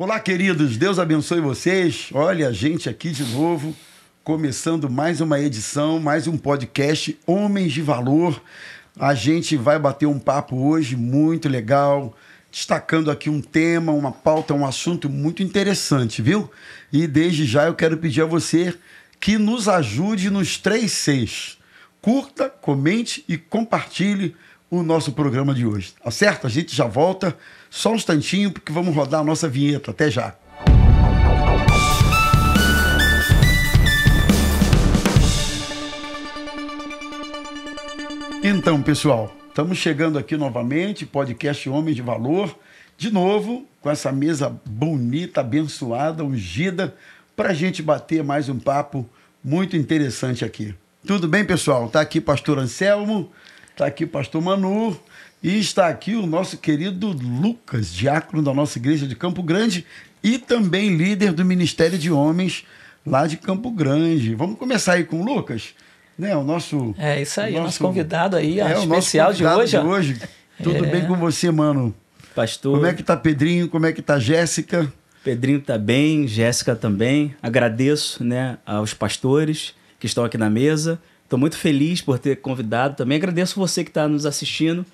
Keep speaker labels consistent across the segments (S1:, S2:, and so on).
S1: Olá, queridos, Deus abençoe vocês. Olha a gente aqui de novo, começando mais uma edição, mais um podcast Homens de Valor. A gente vai bater um papo hoje muito legal, destacando aqui um tema, uma pauta, um assunto muito interessante, viu? E desde já eu quero pedir a você que nos ajude nos 3 Cs. Curta, comente e compartilhe o nosso programa de hoje, tá certo? A gente já volta, só um instantinho, porque vamos rodar a nossa vinheta. Até já! Então, pessoal, estamos chegando aqui novamente, podcast Homens de Valor, de novo, com essa mesa bonita, abençoada, ungida, para a gente bater mais um papo muito interessante aqui. Tudo bem, pessoal? Está aqui pastor Anselmo, está aqui pastor Manu e está aqui o nosso querido Lucas, diácono da nossa igreja de Campo Grande e também líder do Ministério de Homens lá de Campo Grande. Vamos começar aí com o Lucas, né? O nosso...
S2: É isso aí, nosso convidado aí, especial de hoje.
S1: Tudo bem com você, mano?
S3: Pastor.
S1: Como é que tá Pedrinho? Como é que tá Jéssica?
S3: Pedrinho tá bem, Jéssica também. Agradeço, né, aos pastores que estão aqui na mesa. Estou muito feliz por ter convidado também. Agradeço você que está nos assistindo.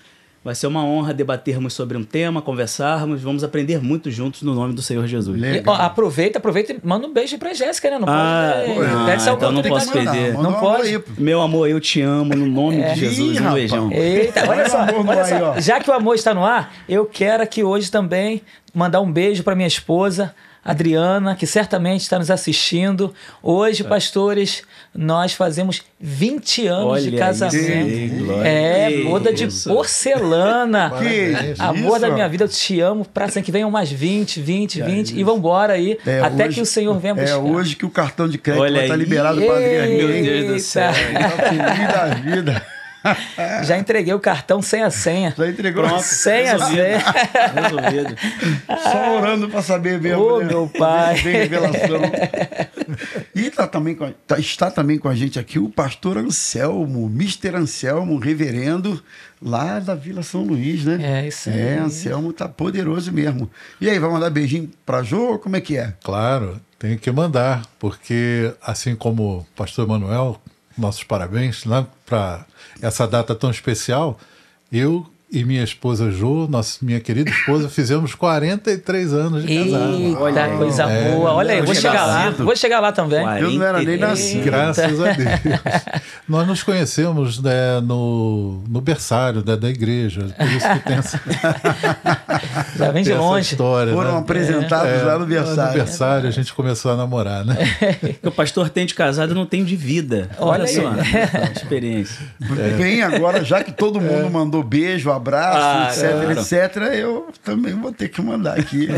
S3: Vai ser uma honra debatermos sobre um tema, conversarmos. Vamos aprender muito juntos no nome do Senhor Jesus.
S2: E, ó, aproveita e manda um beijo pra Jéssica, né? Não pode.
S3: Então não posso perder.
S2: Não pode.
S3: Meu amor, eu te amo no nome de Jesus. Um beijão.
S2: Eita, olha só. Já que o amor está no ar, eu quero aqui hoje também mandar um beijo para minha esposa, Adriana, que certamente está nos assistindo. Hoje, pastores, nós fazemos 20 anos de casamento. Boda de porcelana. Amor da minha vida, eu te amo. Para sempre que venham mais 20 e vamos embora aí, até que o Senhor venha buscar.
S1: É hoje que o cartão de crédito vai estar liberado para a Adriana.
S3: Meu Deus do céu.
S1: Feliz da vida.
S2: Já entreguei o cartão sem a senha.
S1: Já entregou?
S3: Pronto,
S2: sem a senha.
S3: Resolvido.
S1: Só orando para saber mesmo.
S2: Ô, meu pai.
S1: Vem revelação. E está também com a gente aqui o pastor Anselmo, Mr. Anselmo, reverendo, lá da Vila São Luís, né?
S2: É, isso aí.
S1: Anselmo tá poderoso mesmo. E aí, vai mandar beijinho para Jô? Como é que é?
S4: Claro, tenho que mandar, porque assim como o pastor Manuel, nossos parabéns, né, para essa data tão especial. Eu e minha esposa Jo, minha querida esposa, fizemos 43 anos de casado.
S2: Olha, coisa boa. Olha aí, vou chegar lá também.
S1: Eu não era nem nascido.
S4: Graças a Deus. Nós nos conhecemos, né, no berçário, né, da igreja. Por isso que tem essa,
S2: já vem de longe.
S4: História,
S1: foram, né, apresentados lá no berçário.
S4: No berçário a gente começou a namorar, né?
S3: O pastor tem de casado, não tem de vida. Olha só, experiência.
S1: Bem, agora, já que todo mundo mandou beijo, abraço, etc, eu também vou ter que mandar aqui.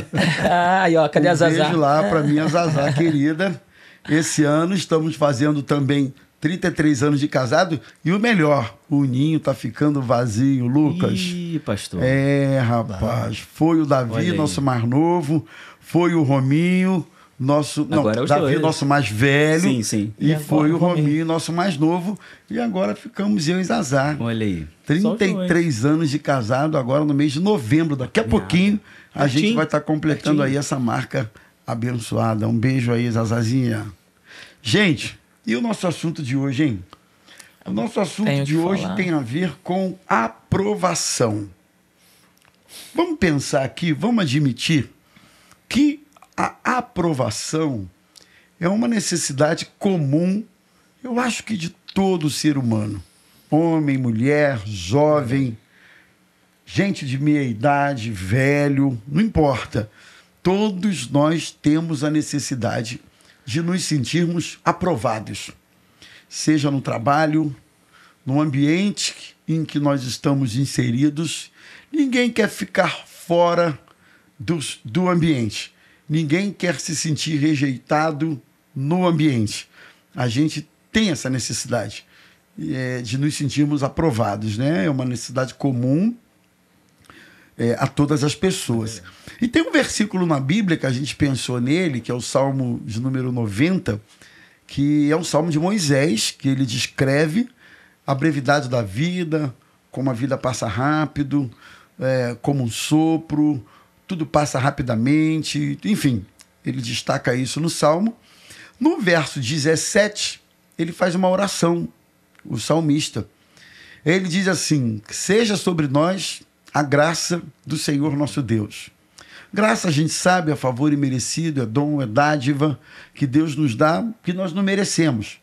S2: Aí, ó, cadê a Zazá?
S1: Beijo lá para minha Zazá querida. Esse ano estamos fazendo também 33 anos de casado e o melhor, o ninho tá ficando vazio, Lucas.
S3: Ih, pastor.
S1: Rapaz, foi o Davi, nosso mais novo, foi o Rominho, Davi, nosso mais velho.
S3: Sim.
S1: E foi o Rominho, nosso mais novo. E agora ficamos eu e Zazá.
S3: Olha aí.
S1: 33 anos de casado, agora no mês de novembro. Daqui a pouquinho a gente vai estar completando aí essa marca abençoada. Um beijo aí, Zazazinha. Gente, e o nosso assunto de hoje, hein? O nosso assunto de hoje tem a ver com aprovação. Vamos pensar aqui, vamos admitir que a aprovação é uma necessidade comum, eu acho que de todo ser humano. Homem, mulher, jovem, gente de meia idade, velho, não importa. Todos nós temos a necessidade de nos sentirmos aprovados. Seja no trabalho, no ambiente em que nós estamos inseridos. Ninguém quer ficar fora do ambiente. Ninguém quer se sentir rejeitado no ambiente. A gente tem essa necessidade de nos sentirmos aprovados, né? É uma necessidade comum a todas as pessoas. E tem um versículo na Bíblia que a gente pensou nele, que é o Salmo de número 90, que é um salmo de Moisés, que ele descreve a brevidade da vida, como a vida passa rápido, como um sopro, tudo passa rapidamente, enfim, ele destaca isso no Salmo. No verso 17, ele faz uma oração, o salmista. Ele diz assim: seja sobre nós a graça do Senhor nosso Deus. Graça, a gente sabe, é favor imerecido, é dom, é dádiva que Deus nos dá, que nós não merecemos.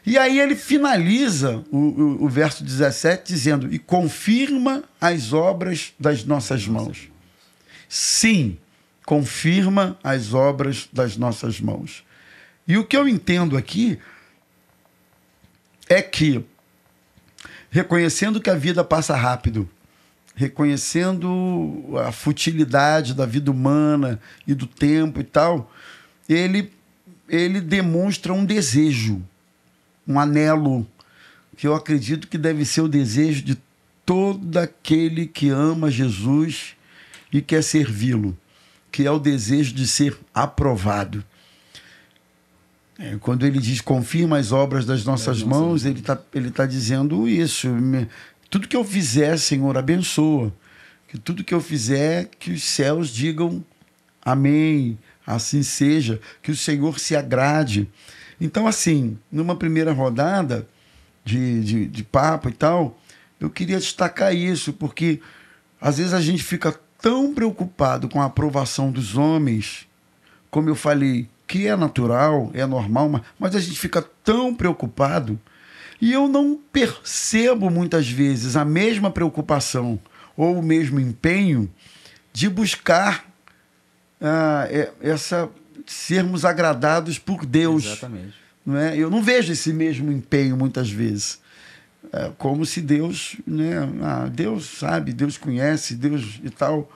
S1: E aí ele finaliza o verso 17 dizendo: e confirma as obras das nossas mãos. Sim, confirma as obras das nossas mãos. E o que eu entendo aqui é que, reconhecendo que a vida passa rápido, reconhecendo a futilidade da vida humana e do tempo e tal, ele demonstra um desejo, um anelo, que eu acredito que deve ser o desejo de todo aquele que ama Jesus e quer servi-lo, que é o desejo de ser aprovado. Quando ele diz confirma as obras das nossas mãos, ele tá dizendo isso. Tudo que eu fizer, Senhor, abençoa. Que tudo que eu fizer, que os céus digam amém, assim seja, que o Senhor se agrade. Então, assim, numa primeira rodada de papo e tal, eu queria destacar isso, porque às vezes a gente fica tão preocupado com a aprovação dos homens, como eu falei, que é natural, é normal, mas a gente fica tão preocupado, e eu não percebo muitas vezes a mesma preocupação ou o mesmo empenho de buscar sermos agradados por Deus.
S3: Exatamente.
S1: Não é? Eu não vejo esse mesmo empenho muitas vezes. Como se Deus, né? Deus sabe, Deus conhece, Deus e tal.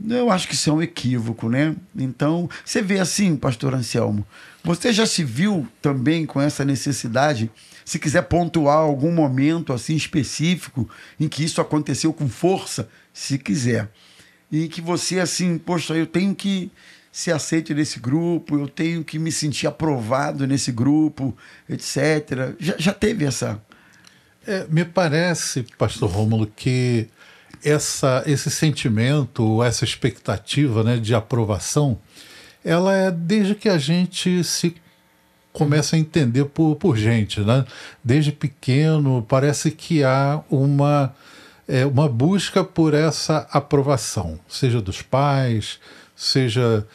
S1: Eu acho que isso é um equívoco, né? Então, você vê assim, pastor Anselmo, você já se viu também com essa necessidade, se quiser pontuar algum momento assim específico em que isso aconteceu com força, se quiser, e que você assim, poxa, eu tenho que ser aceito nesse grupo, eu tenho que me sentir aprovado nesse grupo, etc. Já teve essa...
S4: Me parece, pastor Rômulo, que esse sentimento, essa expectativa, né, de aprovação, ela é desde que a gente se começa a entender por gente, né? Desde pequeno parece que há uma busca por essa aprovação, seja dos pais, seja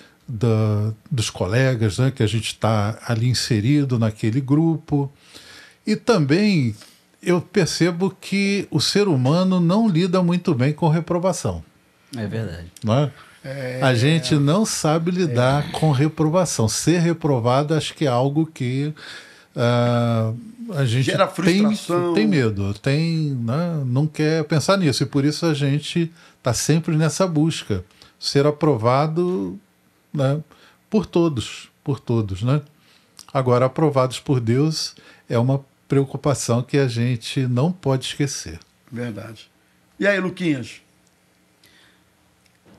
S4: dos colegas, né, que a gente está ali inserido naquele grupo. E também eu percebo que o ser humano não lida muito bem com reprovação.
S3: É verdade.
S4: Não é? A gente não sabe lidar com reprovação. Ser reprovado, acho que é algo que a gente
S1: gera frustração.
S4: Tem medo, né, não quer pensar nisso. E por isso a gente está sempre nessa busca. Ser aprovado, né, por todos, né? Agora, aprovados por Deus é uma preocupação que a gente não pode esquecer.
S1: Verdade. E aí, Luquinhas?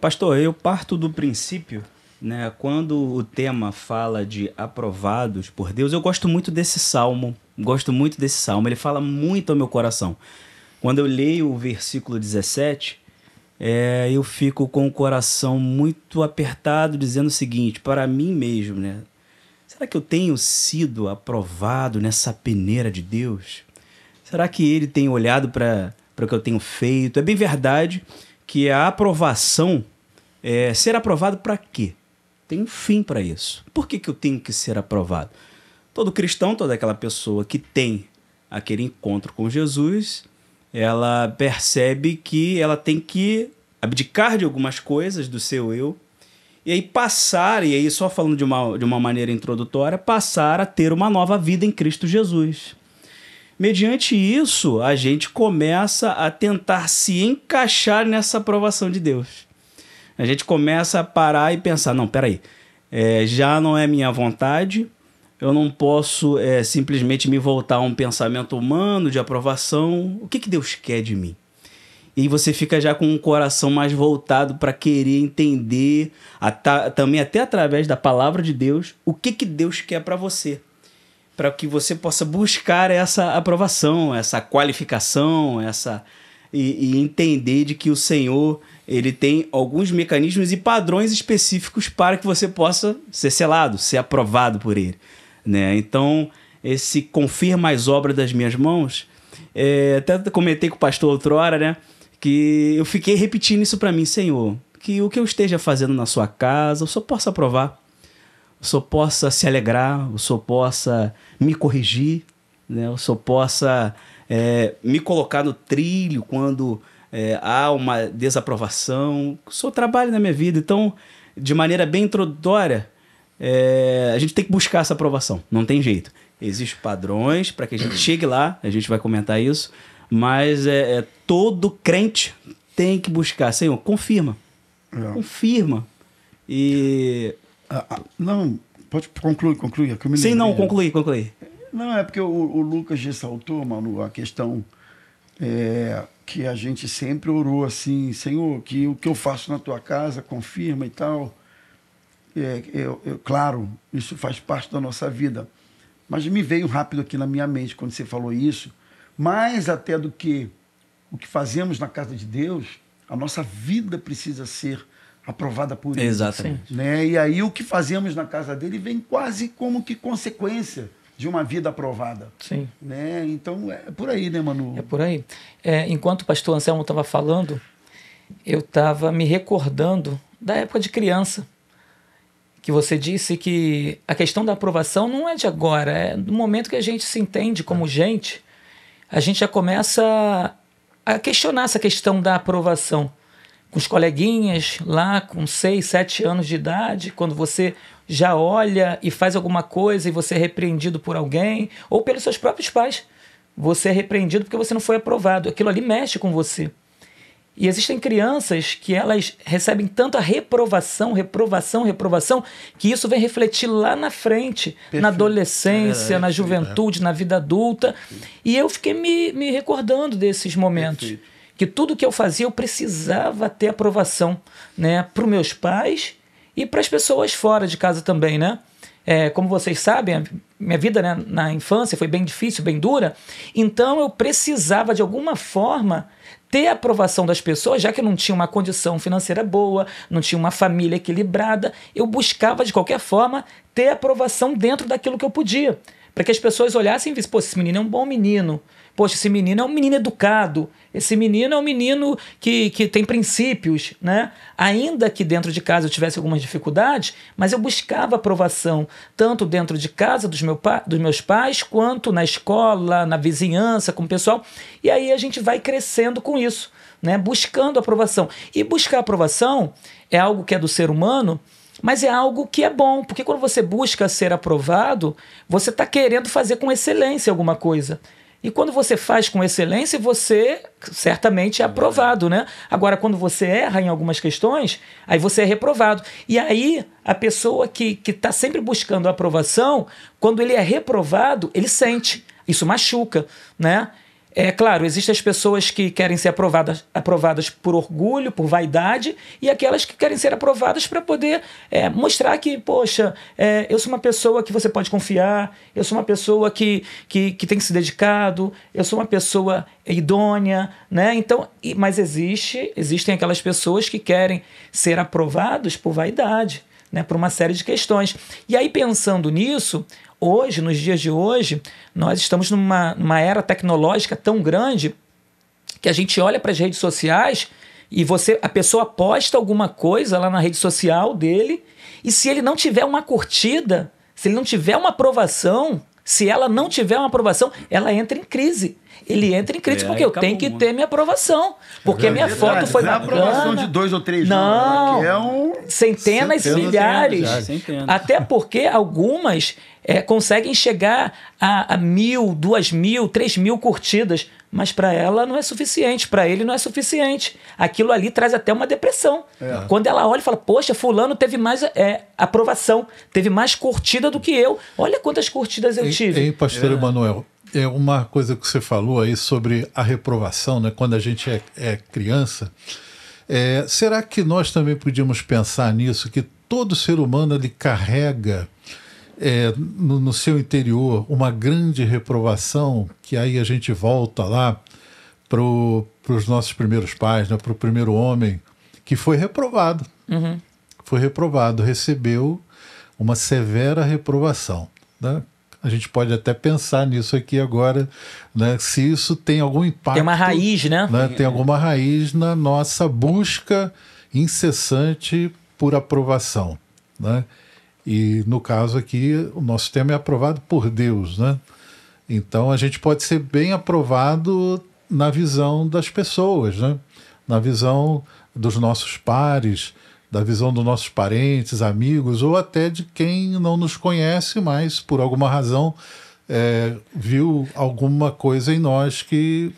S3: Pastor, eu parto do princípio, né, quando o tema fala de aprovados por Deus, eu gosto muito desse salmo, ele fala muito ao meu coração. Quando eu leio o versículo 17, eu fico com o coração muito apertado, dizendo o seguinte, para mim mesmo, né? Será que eu tenho sido aprovado nessa peneira de Deus? Será que Ele tem olhado para o que eu tenho feito? É bem verdade que a aprovação, ser aprovado para quê? Tem um fim para isso. Por que eu tenho que ser aprovado? Todo cristão, toda aquela pessoa que tem aquele encontro com Jesus, ela percebe que ela tem que abdicar de algumas coisas do seu eu, e aí só falando de uma maneira introdutória, passar a ter uma nova vida em Cristo Jesus. Mediante isso, a gente começa a tentar se encaixar nessa aprovação de Deus. A gente começa a parar e pensar, não, peraí, já não é minha vontade, eu não posso simplesmente me voltar a um pensamento humano de aprovação. O que Deus quer de mim? E você fica já com um coração mais voltado para querer entender, também até através da palavra de Deus, o que Deus quer para você. Para que você possa buscar essa aprovação, essa qualificação, e entender de que o Senhor, ele tem alguns mecanismos e padrões específicos para que você possa ser selado, ser aprovado por ele, né? Então, esse confirma as obras das minhas mãos, até comentei com o pastor outrora, né? Que eu fiquei repetindo isso para mim, Senhor, que o que eu esteja fazendo na sua casa, o Senhor possa aprovar, o Senhor possa se alegrar, o Senhor possa me corrigir, né? O Senhor possa me colocar no trilho quando há uma desaprovação. O Senhor trabalha na minha vida. Então, de maneira bem introdutória, a gente tem que buscar essa aprovação, não tem jeito. Existem padrões para que a gente chegue lá, a gente vai comentar isso, mas todo crente tem que buscar. Senhor, confirma. Confirma. E...
S1: não, pode concluir.
S3: Sim, não, concluir.
S1: Não, é porque o Lucas ressaltou, Manu, a questão que a gente sempre orou assim, Senhor, que o que eu faço na tua casa, confirma e tal. Claro, isso faz parte da nossa vida. Mas me veio rápido aqui na minha mente quando você falou isso, mais até do que o que fazemos na casa de Deus, a nossa vida precisa ser aprovada por Ele.
S3: Exatamente.
S1: Né? E aí o que fazemos na casa dele vem quase como que consequência de uma vida aprovada.
S2: Sim.
S1: Né? Então é por aí, né, Manu?
S2: É por aí. Enquanto o pastor Anselmo estava falando, eu estava me recordando da época de criança, que você disse que a questão da aprovação não é de agora, é do momento que a gente se entende como gente, a gente já começa a questionar essa questão da aprovação. Com os coleguinhas lá com 6, 7 anos de idade, quando você já olha e faz alguma coisa e você é repreendido por alguém, ou pelos seus próprios pais, você é repreendido porque você não foi aprovado. Aquilo ali mexe com você. E existem crianças que elas recebem tanto a reprovação, que isso vem refletir lá na frente, perfeito, na adolescência, na juventude, na vida adulta. E eu fiquei me recordando desses momentos. Perfeito. Que tudo que eu fazia eu precisava ter aprovação, né, para os meus pais e para as pessoas fora de casa também, né? Como vocês sabem, minha vida, né, na infância foi bem difícil, bem dura, então eu precisava de alguma forma ter a aprovação das pessoas, já que eu não tinha uma condição financeira boa, não tinha uma família equilibrada, eu buscava de qualquer forma ter aprovação dentro daquilo que eu podia, para que as pessoas olhassem e vissem, pô, esse menino é um bom menino, poxa, esse menino é um menino educado, esse menino é um menino que tem princípios, né? Ainda que dentro de casa eu tivesse algumas dificuldades, mas eu buscava aprovação, tanto dentro de casa dos meus pais, quanto na escola, na vizinhança, com o pessoal. E aí a gente vai crescendo com isso, né? Buscando aprovação. E buscar aprovação é algo que é do ser humano, mas é algo que é bom, porque quando você busca ser aprovado, você está querendo fazer com excelência alguma coisa. E quando você faz com excelência, você certamente é aprovado, né? Agora, quando você erra em algumas questões, aí você é reprovado. E aí, a pessoa que está sempre buscando a aprovação, quando ele é reprovado, ele sente. Isso machuca, né? É claro, existem as pessoas que querem ser aprovadas por orgulho, por vaidade, e aquelas que querem ser aprovadas para poder mostrar que, poxa, eu sou uma pessoa que você pode confiar, eu sou uma pessoa que tem se dedicado, eu sou uma pessoa idônea, né? Então, mas existem aquelas pessoas que querem ser aprovadas por vaidade, né? Por uma série de questões. E aí, pensando nisso, hoje, nos dias de hoje, nós estamos numa era tecnológica tão grande que a gente olha para as redes sociais e a pessoa posta alguma coisa lá na rede social dele e se ele não tiver uma curtida, se ele não tiver uma aprovação, se ela não tiver uma aprovação, ela entra em crise. Ele entra em crise porque eu tenho que ter minha aprovação. Porque minha foto foi bacana.
S1: Não é aprovação de 2 ou 3,
S2: não. Centenas e milhares. Até porque algumas conseguem chegar a 1.000, 2.000, 3.000 curtidas. Mas para ela não é suficiente, para ele não é suficiente. Aquilo ali traz até uma depressão. Quando ela olha e fala, poxa, fulano teve mais aprovação, teve mais curtida do que eu. Olha quantas curtidas eu tive.
S4: Hein, pastor Emanuel? É uma coisa que você falou aí sobre a reprovação, né? Quando a gente é criança. Será que nós também podíamos pensar nisso, que todo ser humano ele carrega no seu interior uma grande reprovação, que aí a gente volta lá para os nossos primeiros pais, né? Para o primeiro homem, que foi reprovado. Foi reprovado, recebeu uma severa reprovação, né? A gente pode até pensar nisso aqui agora, né? Se isso tem algum impacto...
S2: Tem uma raiz, né?
S4: Tem alguma raiz na nossa busca incessante por aprovação, né? E no caso aqui, o nosso tema é aprovado por Deus, né? Então a gente pode ser bem aprovado na visão das pessoas, né? Na visão dos nossos pares, da visão dos nossos parentes, amigos, ou até de quem não nos conhece, mas por alguma razão viu alguma coisa em nós que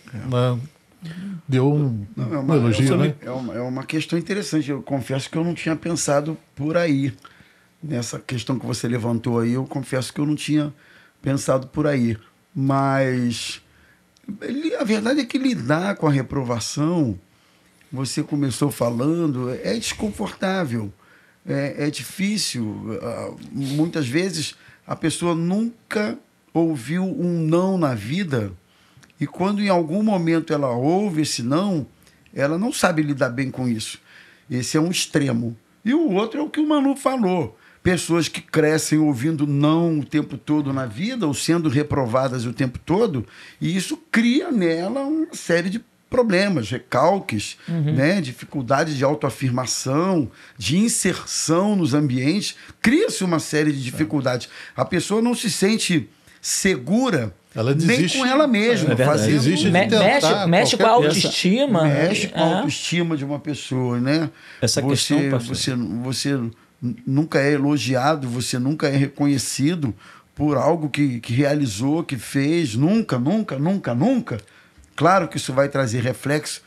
S4: deu um elogio. Né?
S1: É uma questão interessante. Eu confesso que eu não tinha pensado por aí. Nessa questão que você levantou aí, eu confesso que eu não tinha pensado por aí. Mas a verdade é que lidar com a reprovação, você começou falando, é desconfortável, é difícil. Muitas vezes a pessoa nunca ouviu um não na vida e quando em algum momento ela ouve esse não, ela não sabe lidar bem com isso. Esse é um extremo. E o outro é o que o Manu falou. Pessoas que crescem ouvindo não o tempo todo na vida ou sendo reprovadas o tempo todo, e isso cria nela uma série de problemas, recalques, né? Dificuldades de autoafirmação, de inserção nos ambientes. Cria-se uma série de dificuldades. A pessoa não se sente segura nem com ela mesma.
S2: Mexe com a autoestima.
S1: Mexe com a autoestima de uma pessoa, né?
S3: Essa questão,
S1: você nunca é elogiado, você nunca é reconhecido por algo que realizou, que fez. Nunca. Claro que isso vai trazer reflexo.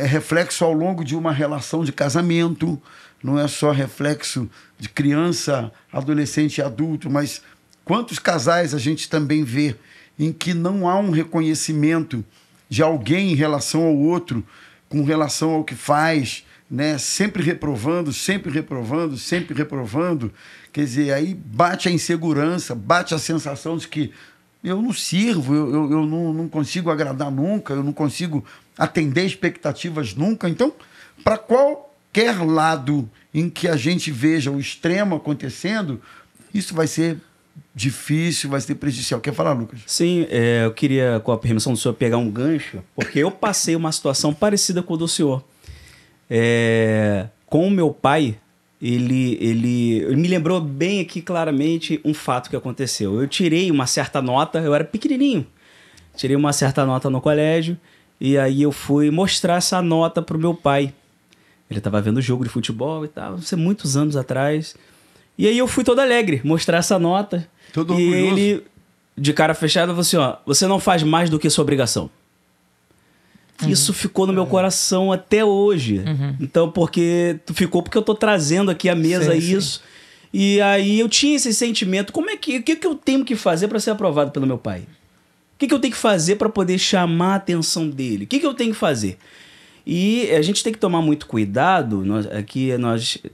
S1: Reflexo ao longo de uma relação de casamento. Não é só reflexo de criança, adolescente e adulto, mas quantos casais a gente também vê em que não há um reconhecimento de alguém em relação ao outro, com relação ao que faz, né? Sempre reprovando. Quer dizer, aí bate a insegurança, bate a sensação de que eu não sirvo, eu não consigo agradar nunca, eu não consigo atender expectativas nunca. Então, para qualquer lado em que a gente veja o extremo acontecendo, isso vai ser difícil, vai ser prejudicial. Quer falar, Lucas?
S3: Sim, eu queria, com a permissão do senhor, pegar um gancho, porque eu passei uma situação parecida com a do senhor. Com o meu pai, ele me lembrou bem aqui claramente um fato que aconteceu. Eu tirei uma certa nota, eu era pequenininho, tirei uma certa nota no colégio, e aí eu fui mostrar essa nota pro meu pai. Ele estava vendo jogo de futebol e tal, isso é muitos anos atrás. E aí eu fui todo alegre, mostrar essa nota.
S1: Todo
S3: e
S1: orgulhoso.
S3: Ele, de cara fechada, falou assim, ó, você não faz mais do que sua obrigação. Isso ficou no meu coração até hoje. Então, porque eu tô trazendo aqui à mesa isso. E aí eu tinha esse sentimento, o que eu tenho que fazer para ser aprovado pelo meu pai? O que eu tenho que fazer para poder chamar a atenção dele? O que eu tenho que fazer? E a gente tem que tomar muito cuidado,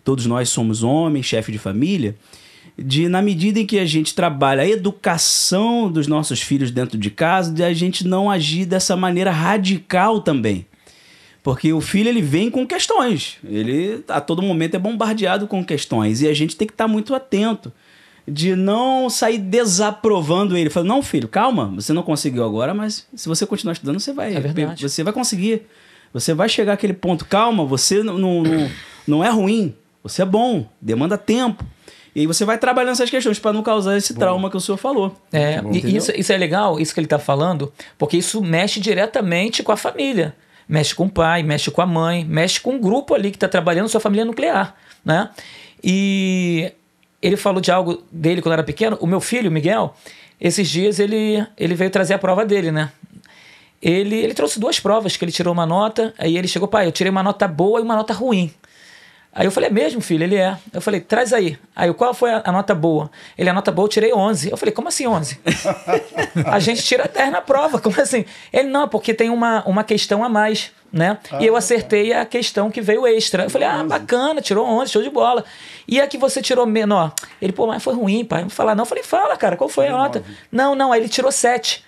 S3: todos nós somos homens, chefe de família, na medida em que a gente trabalha a educação dos nossos filhos dentro de casa, de a gente não agir dessa maneira radical também. Porque o filho, ele vem com questões. Ele, a todo momento, é bombardeado com questões. E a gente tem que estar muito atento de não sair desaprovando ele. Falando, não, filho, calma, você não conseguiu agora, mas se você continuar estudando, você vai conseguir. Você vai chegar àquele ponto. Calma, você não é ruim, você é bom, demanda tempo. E aí você vai trabalhando essas questões para não causar esse trauma que o senhor falou.
S2: Isso é legal, isso que ele está falando, porque isso mexe diretamente com a família. Mexe com o pai, mexe com a mãe, mexe com o grupo ali que está trabalhando sua família nuclear, né? E ele falou de algo dele quando era pequeno. O meu filho, o Miguel, esses dias ele veio trazer a prova dele, né? Ele trouxe 2 provas que ele tirou uma nota, aí ele chegou, pai, eu tirei uma nota boa e uma nota ruim. Aí eu falei, é mesmo, filho? Ele é. Eu falei, traz aí. Aí, qual foi a nota boa? Ele, a nota boa eu tirei 11. Eu falei, como assim 11? A gente tira 10 na prova, como assim? Ele, não, porque tem uma questão a mais, né? E eu acertei a questão que veio extra. Eu falei, bacana, tirou 11, show de bola. E a que você tirou menor? Ele, pô, mas foi ruim, pai. Não vou falar, não. Eu falei, fala, cara, qual foi a nota? 9. Não, aí ele tirou 7.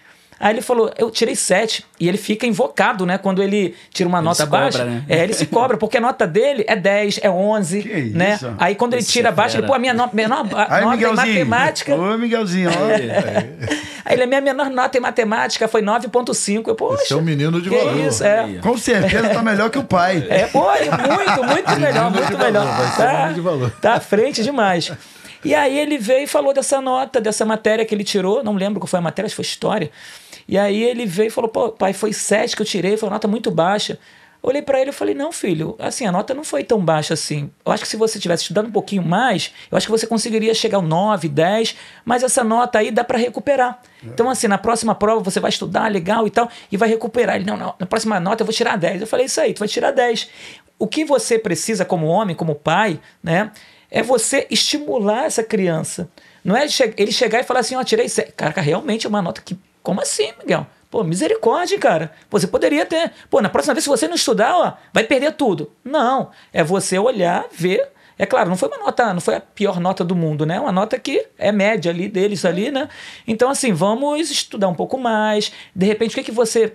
S2: Aí ele falou, eu tirei 7. E ele fica invocado, né? Quando ele tira uma nota baixa. Né? Ele se cobra, porque a nota dele é 10, é 11. Que né? Isso? Aí quando ele tira baixa, ele, pô, a minha menor nota em matemática...
S1: Ô, Miguelzinho,
S2: Aí a minha menor nota em matemática foi 9,5. Eu, poxa,
S4: esse é um menino de valor.
S2: Isso,
S1: Com certeza tá melhor que o pai.
S2: Muito melhor, muito melhor. Tá à frente demais. E aí ele veio e falou dessa nota, dessa matéria que ele tirou, não lembro qual foi a matéria, acho que foi história. E aí ele veio e falou, pô, pai, foi 7 que eu tirei, foi uma nota muito baixa. Olhei para ele e falei, não, filho, assim, a nota não foi tão baixa assim. Eu acho que se você tivesse estudado um pouquinho mais, eu acho que você conseguiria chegar ao 9, 10, mas essa nota aí dá para recuperar. Então, assim, na próxima prova você vai estudar legal e tal, e vai recuperar. Ele, não, na próxima nota eu vou tirar 10. Eu falei, isso aí, tu vai tirar 10. O que você precisa como homem, como pai, né, é você estimular essa criança. Não é ele chegar e falar assim, ó, tirei 7. Cara, realmente é uma nota que... Como assim, Miguel? Pô, misericórdia, cara. Pô, você poderia ter... Pô, na próxima vez, se você não estudar, ó, vai perder tudo. Não. É você olhar, ver... É claro, não foi uma nota, não foi a pior nota do mundo, né? Uma nota que é média ali deles ali, né? Então, assim, vamos estudar um pouco mais. De repente, o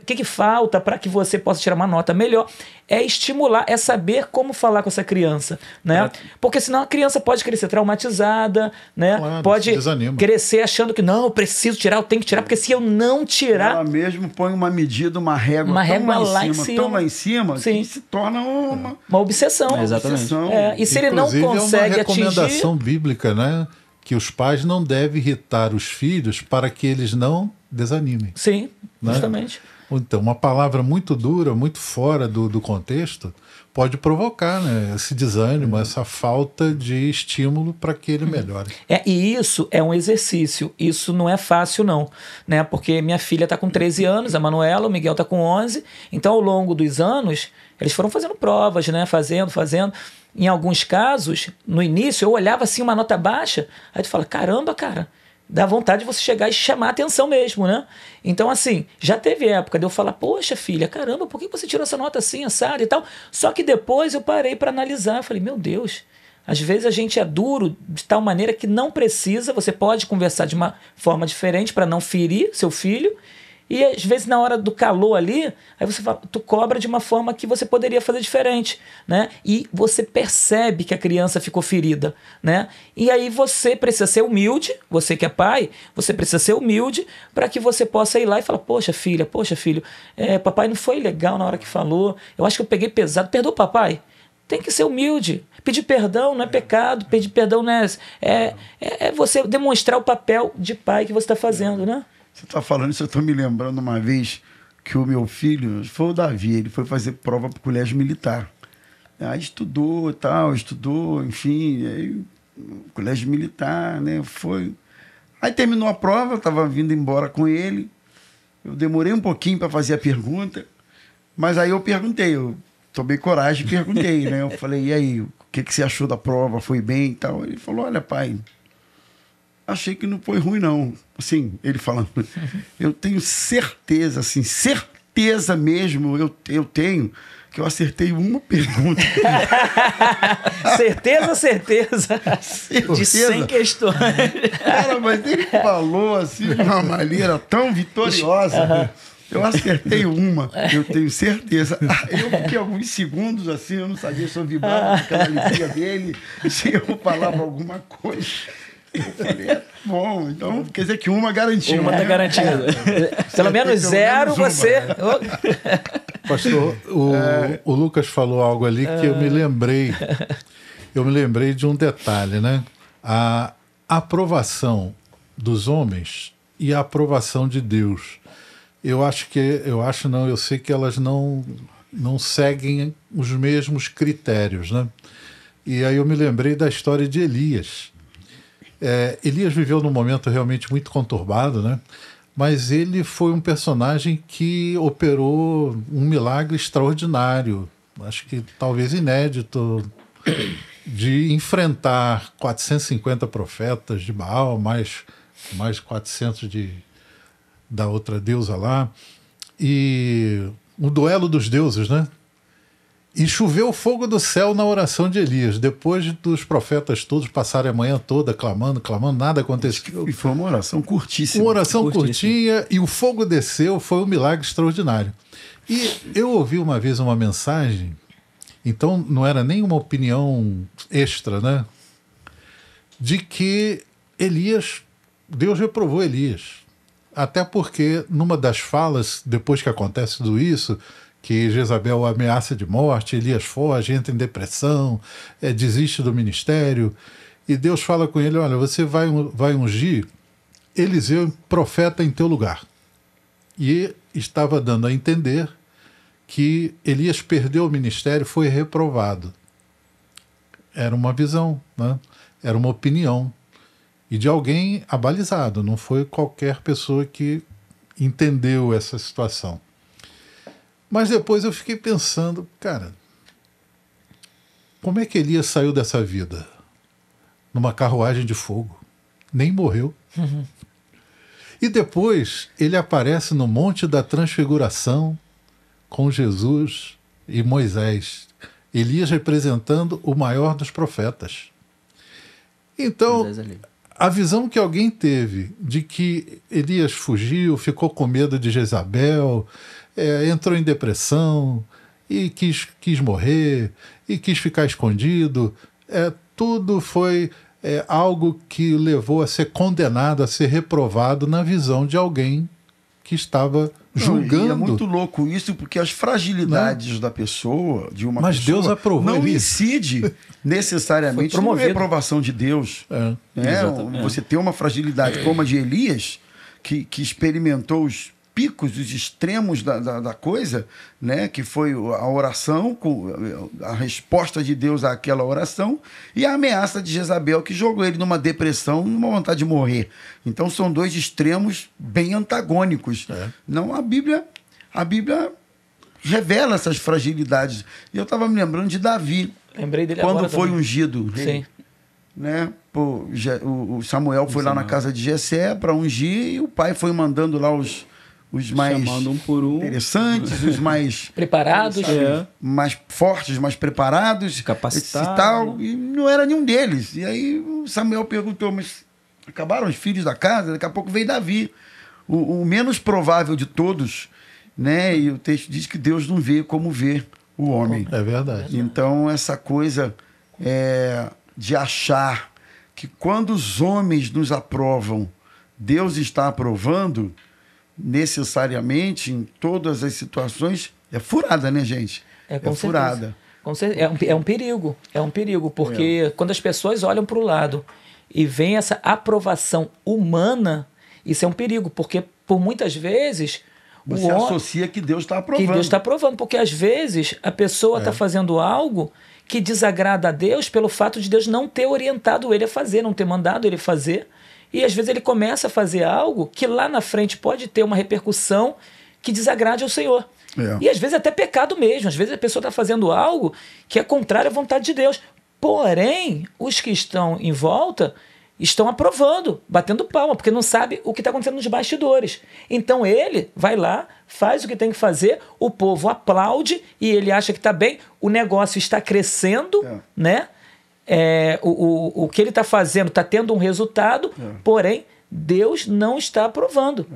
S2: que falta para que você possa tirar uma nota melhor? É estimular, é saber como falar com essa criança, né? Porque senão a criança pode crescer traumatizada, né?
S4: Claro,
S2: pode crescer achando que não, eu preciso tirar, eu tenho que tirar, porque se eu não tirar...
S1: Ela mesmo põe uma medida, uma régua lá em cima, tão lá em cima, que se torna uma
S2: obsessão.
S3: Exatamente.
S2: E se ele não consegue atingir...
S4: É uma recomendação bíblica, né? Que os pais não devem irritar os filhos para que eles não desanimem.
S2: Sim,
S4: né?
S2: Justamente.
S4: Então, uma palavra muito dura, muito fora do contexto, pode provocar, né, esse desânimo, essa falta de estímulo para que ele melhore.
S2: E isso é um exercício, isso não é fácil não, né, porque minha filha está com 13 anos, a Manuela, o Miguel está com 11, então ao longo dos anos, eles foram fazendo provas, né, fazendo. Em alguns casos, no início, eu olhava assim uma nota baixa, aí tu fala, caramba, cara, dá vontade de você chegar e chamar a atenção mesmo, né? Então, assim, já teve época de eu falar, poxa, filha, caramba, por que você tirou essa nota assim, assada e tal? Só que depois eu parei para analisar, eu falei, meu Deus, às vezes a gente é duro de tal maneira que não precisa, você pode conversar de uma forma diferente para não ferir seu filho, e às vezes na hora do calor ali, aí você fala, tu cobra de uma forma que você poderia fazer diferente, né? E você percebe que a criança ficou ferida, né? E aí você precisa ser humilde, você que é pai, você precisa ser humilde para que você possa ir lá e falar, poxa filha, poxa filho, papai não foi legal na hora que falou, eu acho que eu peguei pesado, perdoa papai? Tem que ser humilde. Pedir perdão não é pecado, pedir perdão não é você demonstrar o papel de pai que você está fazendo, né?
S1: Você está falando isso, eu estou me lembrando uma vez que o meu filho, foi o Davi, ele foi fazer prova para o colégio militar. Aí estudou, enfim, aí, colégio militar, né, foi. Aí terminou a prova, eu estava vindo embora com ele, eu demorei um pouquinho para fazer a pergunta, mas aí eu perguntei, eu tomei coragem e perguntei, né, eu falei, e aí, o que você achou da prova, foi bem e tal? Ele falou, olha pai, achei que não foi ruim, não. Assim, ele falando, eu tenho certeza, assim, certeza mesmo, eu tenho, que eu acertei uma pergunta.
S2: Certeza.
S3: De 100 questões.
S1: Cara, mas ele falou assim de uma maneira tão vitoriosa. Eu acertei uma, eu tenho certeza. Eu fiquei alguns segundos assim, eu não sabia se eu vibrava com aquela alegria dele, se eu falava alguma coisa. Eu falei, bom, então quer dizer que uma garantiu.
S2: Uma está garantida. Pelo menos 0 você...
S4: Pastor, o Lucas falou algo ali que eu me lembrei. Eu me lembrei de um detalhe, né? A aprovação dos homens e a aprovação de Deus. Eu sei que elas não seguem os mesmos critérios, né? E aí eu me lembrei da história de Elias. Elias viveu num momento realmente muito conturbado, né? Mas ele foi um personagem que operou um milagre extraordinário, acho que talvez inédito, de enfrentar 450 profetas de Baal, mais 400 da outra deusa lá, e o duelo dos deuses, né? E choveu fogo do céu na oração de Elias. Depois dos profetas todos passarem a manhã toda clamando, nada aconteceu.
S1: E foi uma oração curtíssima.
S4: Uma oração curtinha, e o fogo desceu, foi um milagre extraordinário. E eu ouvi uma vez uma mensagem, então não era nem uma opinião extra, né? De que Deus reprovou Elias. Até porque numa das falas, depois que acontece tudo isso, que Jezabel ameaça de morte, Elias foge, entra em depressão, desiste do ministério, e Deus fala com ele: olha, você vai ungir Eliseu, profeta, em teu lugar. E estava dando a entender que Elias perdeu o ministério, foi reprovado. Era uma visão, né? Era uma opinião, e de alguém abalizado, não foi qualquer pessoa que entendeu essa situação. Mas depois eu fiquei pensando, cara, como é que Elias saiu dessa vida? Numa carruagem de fogo. Nem morreu.
S2: Uhum.
S4: E depois ele aparece no Monte da Transfiguração com Jesus e Moisés. Elias representando o maior dos profetas. Então, a visão que alguém teve de que Elias fugiu, ficou com medo de Jezabel, entrou em depressão e quis morrer e quis ficar escondido, tudo foi algo que levou a ser condenado, a ser reprovado na visão de alguém que estava julgando.
S1: E é muito louco isso, porque as fragilidades da pessoa, de uma
S4: Mas
S1: pessoa,
S4: Deus aprovou,
S1: não incide necessariamente na reprovação de Deus. Você tem uma fragilidade como a de Elias, que experimentou os picos, os extremos da coisa, né? Que foi a oração, a resposta de Deus àquela oração, e a ameaça de Jezabel, que jogou ele numa depressão, numa vontade de morrer. Então são dois extremos bem antagônicos. Não, a Bíblia revela essas fragilidades. E eu estava me lembrando de Davi.
S2: Lembrei dele
S1: quando
S2: agora
S1: foi
S2: também.
S1: ungido.
S2: Sim.
S1: Né? O Samuel foi lá na casa de Jessé para ungir, e o pai foi mandando lá os mais
S3: chamando um por um,
S1: interessantes, os mais
S2: preparados,
S1: mais fortes, mais preparados,
S3: capacitados,
S1: e tal, e não era nenhum deles. E aí o Samuel perguntou: mas acabaram os filhos da casa? Daqui a pouco veio Davi, o menos provável de todos, né? E o texto diz que Deus não vê como vê o homem.
S4: É verdade.
S1: Então essa coisa de achar que quando os homens nos aprovam, Deus está aprovando necessariamente em todas as situações, é furada, né, gente?
S2: Com
S1: furada.
S2: É um perigo, porque quando as pessoas olham para o lado e vem essa aprovação humana, isso é um perigo, porque por muitas vezes
S1: você associa que Deus está aprovando.
S2: Que Deus está aprovando, porque às vezes a pessoa está fazendo algo que desagrada a Deus pelo fato de Deus não ter orientado ele a fazer, não ter mandado ele fazer. E às vezes ele começa a fazer algo que lá na frente pode ter uma repercussão que desagrade ao Senhor. E às vezes até pecado mesmo. Às vezes a pessoa está fazendo algo que é contrário à vontade de Deus. Porém, os que estão em volta estão aprovando, batendo palma, porque não sabe o que está acontecendo nos bastidores. Então ele vai lá, faz o que tem que fazer, o povo aplaude e ele acha que está bem, o negócio está crescendo, né? O que ele está fazendo está tendo um resultado, porém Deus não está aprovando.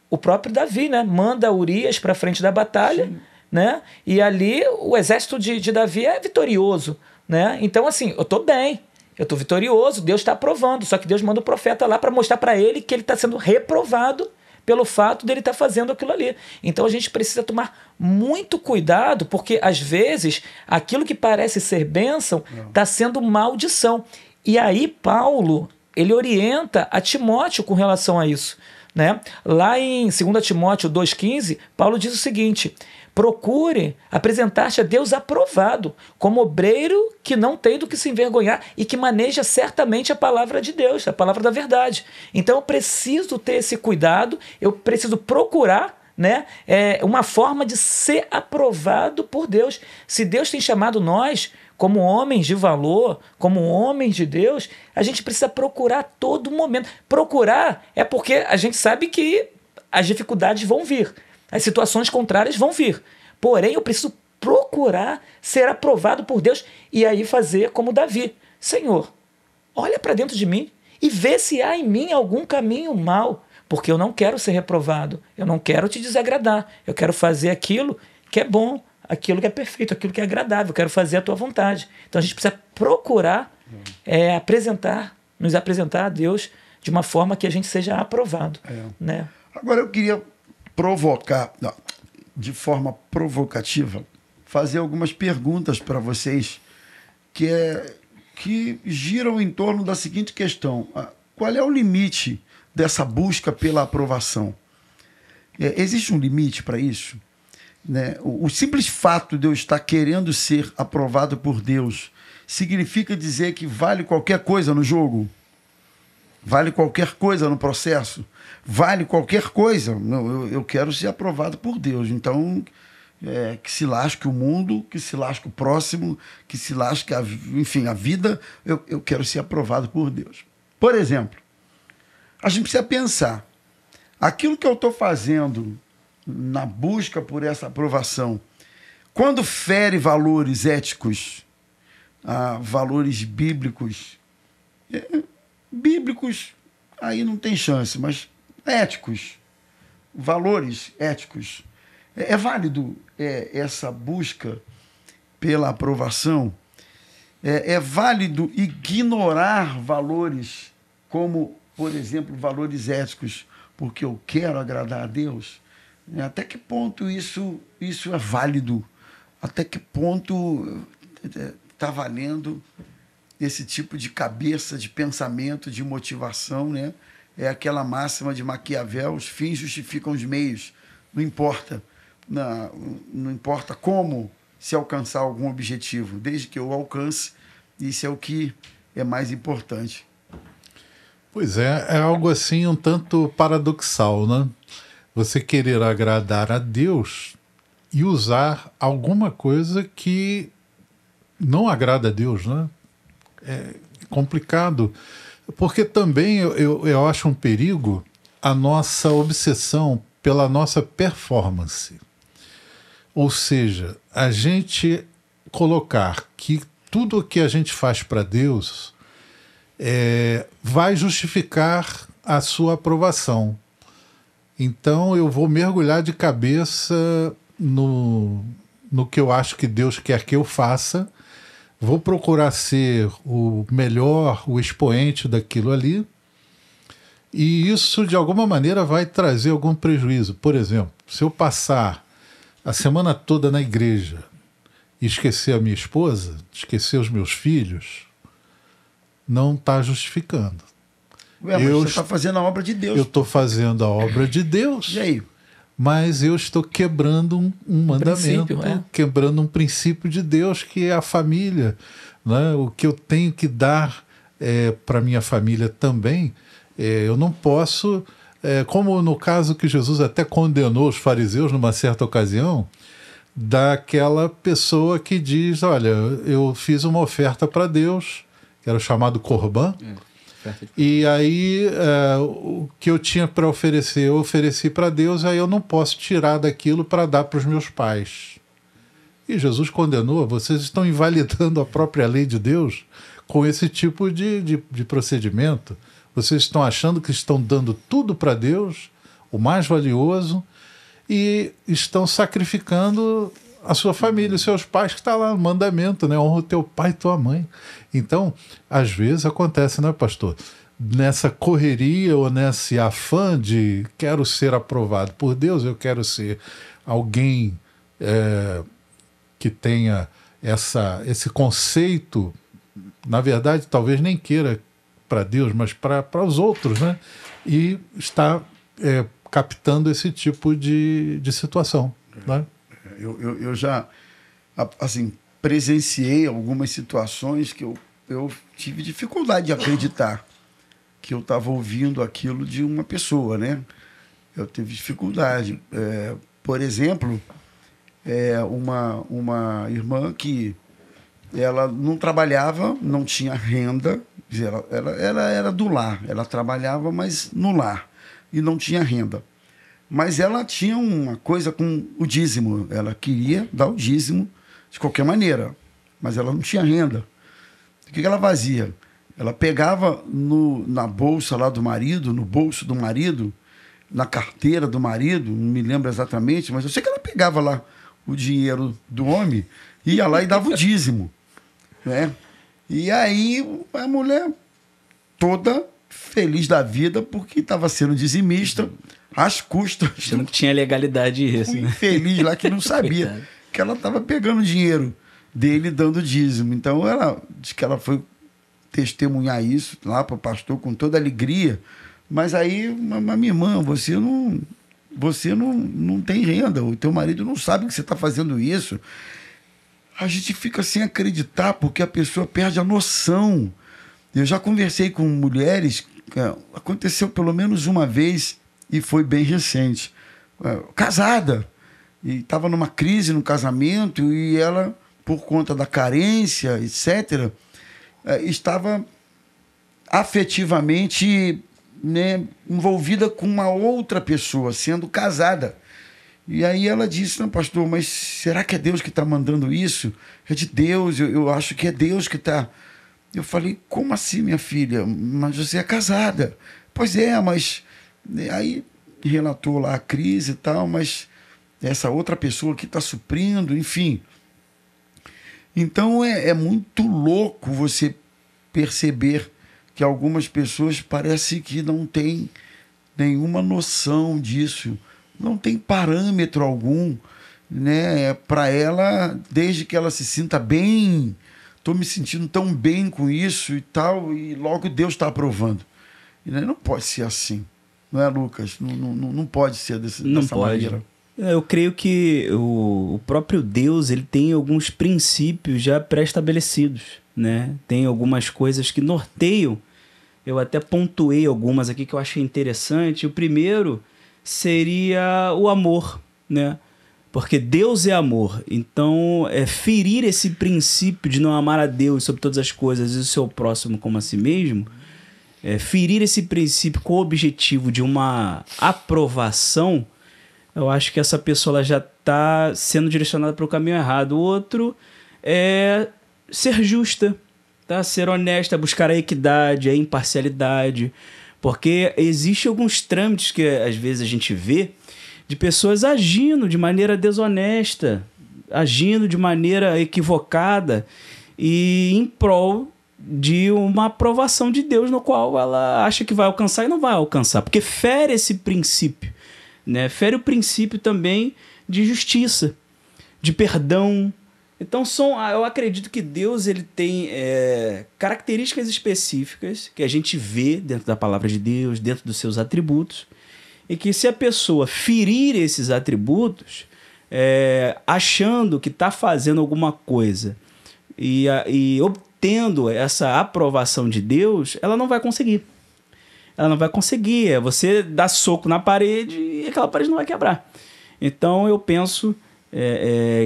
S2: O próprio Davi, né, manda Urias para frente da batalha, né, e ali o exército de Davi é vitorioso, né? Então assim, eu estou bem, eu estou vitorioso, Deus está aprovando, só que Deus manda o profeta lá para mostrar para ele que ele está sendo reprovado pelo fato dele estar fazendo aquilo ali. Então a gente precisa tomar muito cuidado, porque às vezes aquilo que parece ser bênção está sendo maldição. E aí Paulo, ele orienta a Timóteo com relação a isso, né? Lá em 2 Timóteo 2,15, Paulo diz o seguinte: procure apresentar-te a Deus aprovado, como obreiro que não tem do que se envergonhar e que maneja certamente a palavra de Deus, a palavra da verdade. Então eu preciso ter esse cuidado, eu preciso procurar, né, uma forma de ser aprovado por Deus. Se Deus tem chamado nós como homens de valor, como homens de Deus, a gente precisa procurar a todo momento. Procurar é porque a gente sabe que as dificuldades vão vir, as situações contrárias vão vir. Porém, eu preciso procurar ser aprovado por Deus e aí fazer como Davi. Senhor, olha para dentro de mim e vê se há em mim algum caminho mau, porque eu não quero ser reprovado, eu não quero te desagradar, eu quero fazer aquilo que é bom, aquilo que é perfeito, aquilo que é agradável, eu quero fazer a tua vontade. Então a gente precisa procurar nos apresentar a Deus de uma forma que a gente seja aprovado. Né?
S1: Agora eu queria provocar, de forma provocativa, fazer algumas perguntas para vocês que giram em torno da seguinte questão: qual é o limite dessa busca pela aprovação? Existe um limite para isso? Né? O simples fato de eu estar querendo ser aprovado por Deus significa dizer que vale qualquer coisa no jogo? Vale qualquer coisa no processo? Vale qualquer coisa? Não, eu quero ser aprovado por Deus. Então, que se lasque o mundo, que se lasque o próximo, que se lasque, a vida, eu quero ser aprovado por Deus. Por exemplo, a gente precisa pensar, aquilo que eu estou fazendo na busca por essa aprovação, quando fere valores éticos, valores bíblicos, aí não tem chance, mas éticos, valores éticos, é válido essa busca pela aprovação? É válido ignorar valores como, por exemplo, valores éticos, porque eu quero agradar a Deus? Até que ponto isso é válido? Até que ponto está valendo esse tipo de cabeça, de pensamento, de motivação, né? É aquela máxima de Maquiavel: os fins justificam os meios. Não importa. Não importa como se alcançar algum objetivo, desde que eu alcance, isso é o que é mais importante.
S4: Pois é algo assim um tanto paradoxal, né? Você querer agradar a Deus e usar alguma coisa que não agrada a Deus, né? É complicado, porque também eu acho um perigo a nossa obsessão pela nossa performance. Ou seja, a gente colocar que tudo o que a gente faz para Deus vai justificar a sua aprovação. Então eu vou mergulhar de cabeça no que eu acho que Deus quer que eu faça, vou procurar ser o melhor, o expoente daquilo ali, e isso de alguma maneira vai trazer algum prejuízo. Por exemplo, se eu passar a semana toda na igreja e esquecer a minha esposa, esquecer os meus filhos, não está justificando.
S1: Mas você está fazendo a obra de Deus.
S4: Eu estou fazendo a obra de Deus.
S1: E aí?
S4: Mas eu estou quebrando um mandamento, quebrando um princípio de Deus, que é a família. Né? O que eu tenho que dar para minha família também, eu não posso... como no caso que Jesus até condenou os fariseus numa certa ocasião, daquela pessoa que diz: olha, eu fiz uma oferta para Deus, que era o chamado Corban, e aí o que eu tinha para oferecer, eu ofereci para Deus, aí eu não posso tirar daquilo para dar para os meus pais. E Jesus condenou: vocês estão invalidando a própria lei de Deus com esse tipo de procedimento. Vocês estão achando que estão dando tudo para Deus, o mais valioso, e estão sacrificando a sua família, os seus pais, que está lá no mandamento, né? Honra o teu pai e tua mãe. Então, às vezes acontece, né, pastor? Nessa correria ou nesse afã de quero ser aprovado por Deus, eu quero ser alguém que tenha esse conceito, na verdade, talvez nem queira para Deus, mas para os outros, né? E está captando esse tipo de situação, né?
S1: Eu já, assim, presenciei algumas situações que eu tive dificuldade de acreditar que eu estava ouvindo aquilo de uma pessoa, né? Eu tive dificuldade. Por exemplo, uma irmã que ela não trabalhava, não tinha renda, ela era do lar, ela trabalhava, mas no lar, e não tinha renda. Mas ela tinha uma coisa com o dízimo. Ela queria dar o dízimo de qualquer maneira, mas ela não tinha renda. O que ela fazia? Ela pegava na bolsa lá do marido, no bolso do marido, na carteira do marido, não me lembro exatamente, mas eu sei que ela pegava lá o dinheiro do homem, ia lá e dava o dízimo, né? E aí a mulher toda feliz da vida porque estava sendo dizimista às custas.
S3: Achando que tinha legalidade isso, né?
S1: Infeliz lá que não sabia que ela estava pegando dinheiro dele dando dízimo. Então ela diz que ela foi testemunhar isso lá para o pastor com toda alegria. Mas aí, minha irmã, você não tem renda, o teu marido não sabe que você está fazendo isso. A gente fica sem acreditar porque a pessoa perde a noção. Eu já conversei com mulheres, aconteceu pelo menos uma vez e foi bem recente. Casada, e estava numa crise no casamento e ela, por conta da carência, etc., estava afetivamente, né, envolvida com uma outra pessoa, sendo casada. E aí ela disse, não, pastor, mas será que é Deus que está mandando isso? É de Deus, eu acho que é Deus que está... Eu falei, como assim, minha filha? Mas você é casada. Pois é, mas... Aí relatou lá a crise e tal, mas essa outra pessoa que está suprindo, enfim. Então é muito louco você perceber que algumas pessoas parece que não têm nenhuma noção disso, não tem parâmetro algum, né? Para ela, desde que ela se sinta bem, estou me sentindo tão bem com isso e tal, e logo Deus está aprovando. Não pode ser assim, não é, Lucas? Não pode ser dessa maneira.
S3: Eu creio que o próprio Deus, ele tem alguns princípios já pré-estabelecidos, né? Tem algumas coisas que norteiam. Eu até pontuei algumas aqui que eu achei interessante. O primeiro seria o amor, né? Porque Deus é amor. Então, ferir esse princípio de não amar a Deus sobre todas as coisas e o seu próximo como a si mesmo, ferir esse princípio com o objetivo de uma aprovação, eu acho que essa pessoa ela já está sendo direcionada para o caminho errado. O outro é ser justa, tá? Ser honesta, buscar a equidade, a imparcialidade. Porque existem alguns trâmites que às vezes a gente vê de pessoas agindo de maneira desonesta, agindo de maneira equivocada e em prol de uma aprovação de Deus no qual ela acha que vai alcançar e não vai alcançar. Porque fere esse princípio, né? Fere o princípio também de justiça, de perdão. Então, eu acredito que Deus ele tem características específicas que a gente vê dentro da palavra de Deus, dentro dos seus atributos, e que se a pessoa ferir esses atributos, achando que está fazendo alguma coisa e obtendo essa aprovação de Deus, ela não vai conseguir. Ela não vai conseguir. Você dá soco na parede e aquela parede não vai quebrar. Então, eu penso...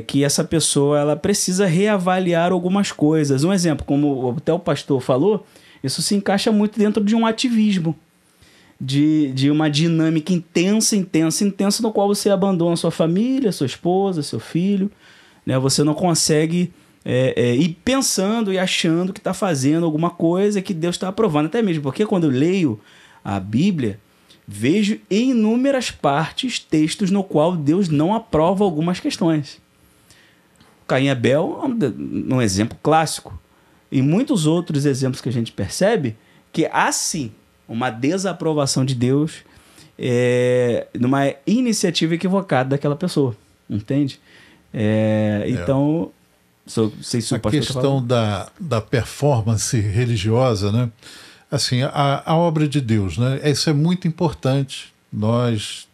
S3: que essa pessoa ela precisa reavaliar algumas coisas. Um exemplo, como até o pastor falou, isso se encaixa muito dentro de um ativismo, de uma dinâmica intensa, no qual você abandona sua família, sua esposa, seu filho, né? Você não consegue ir pensando e achando que está fazendo alguma coisa que Deus está aprovando. Até mesmo porque quando eu leio a Bíblia, vejo em inúmeras partes textos no qual Deus não aprova algumas questões. Caim e Abel é um exemplo clássico. E muitos outros exemplos que a gente percebe que há sim uma desaprovação de Deus numa iniciativa equivocada daquela pessoa. Entende? Então, sei se o
S4: a questão da performance religiosa, né? Assim, a obra de Deus, né? Isso é muito importante. Nós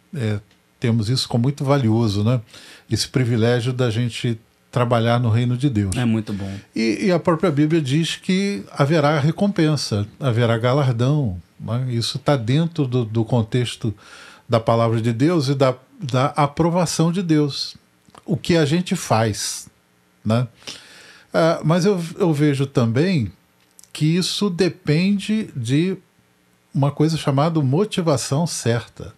S4: temos isso como muito valioso, né? Esse privilégio da gente trabalhar no reino de Deus.
S3: É muito bom.
S4: E a própria Bíblia diz que haverá recompensa, haverá galardão. Né? Isso está dentro do contexto da palavra de Deus e da aprovação de Deus. O que a gente faz, né? Mas eu vejo também que isso depende de uma coisa chamada motivação certa.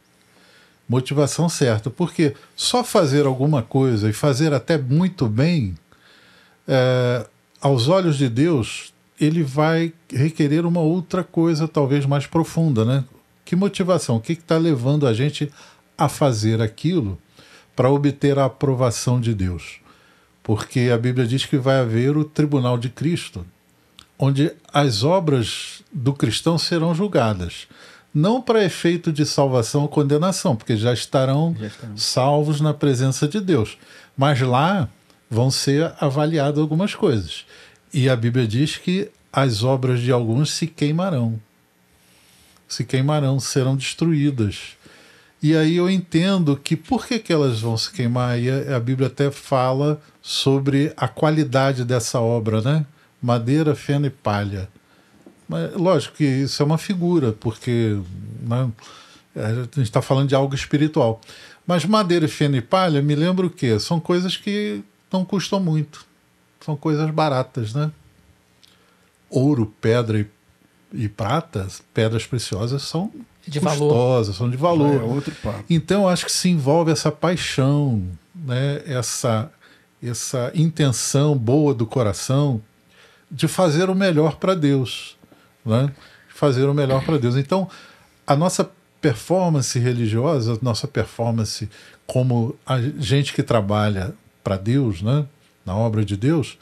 S4: Motivação certa. Porque só fazer alguma coisa e fazer até muito bem, aos olhos de Deus, ele vai requerer uma outra coisa talvez mais profunda, né? Que motivação? O que está levando a gente a fazer aquilo para obter a aprovação de Deus? Porque a Bíblia diz que vai haver o tribunal de Cristo, onde as obras do cristão serão julgadas. Não para efeito de salvação ou condenação, porque já estarão salvos na presença de Deus. Mas lá vão ser avaliadas algumas coisas. E a Bíblia diz que as obras de alguns se queimarão. Se queimarão, serão destruídas. E aí eu entendo que por que elas vão se queimar? E a Bíblia até fala sobre a qualidade dessa obra, né? Madeira, feno e palha. Mas, lógico que isso é uma figura, porque, né, a gente está falando de algo espiritual. Mas madeira, feno e palha, me lembra o quê? São coisas que não custam muito. São coisas baratas, né? Ouro, pedra e prata, pedras preciosas, são
S2: de
S4: custosas, são de valor.
S1: É outro papo.
S4: Então, acho que se envolve essa paixão, né? Essa intenção boa do coração de fazer o melhor para Deus, né? Fazer o melhor para Deus. Então, a nossa performance religiosa, a nossa performance como a gente que trabalha para Deus, né? Na obra de Deus,